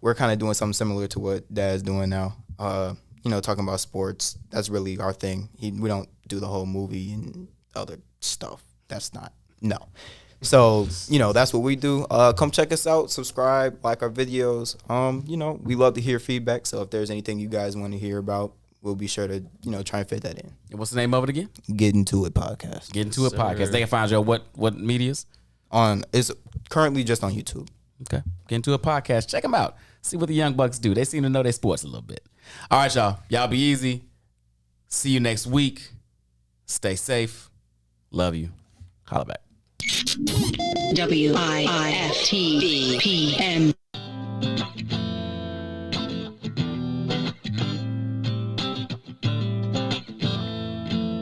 we're kind of doing something similar to what Dad's doing now. Talking about sports. That's really our thing. We don't do the whole movie and other stuff. That's not, no. So, that's what we do. Come check us out, subscribe, like our videos. We love to hear feedback. So if there's anything you guys want to hear about, we'll be sure to, try and fit that in. And what's the name of it again? Get Into It podcast. Get Into It podcast. They can find you on what medias? It's currently just on YouTube. Okay. Get Into It podcast. Check them out. See what the Young Bucks do. They seem to know their sports a little bit. All right, y'all. Y'all be easy. See you next week. Stay safe. Love you. Holla back. WIIFTVPN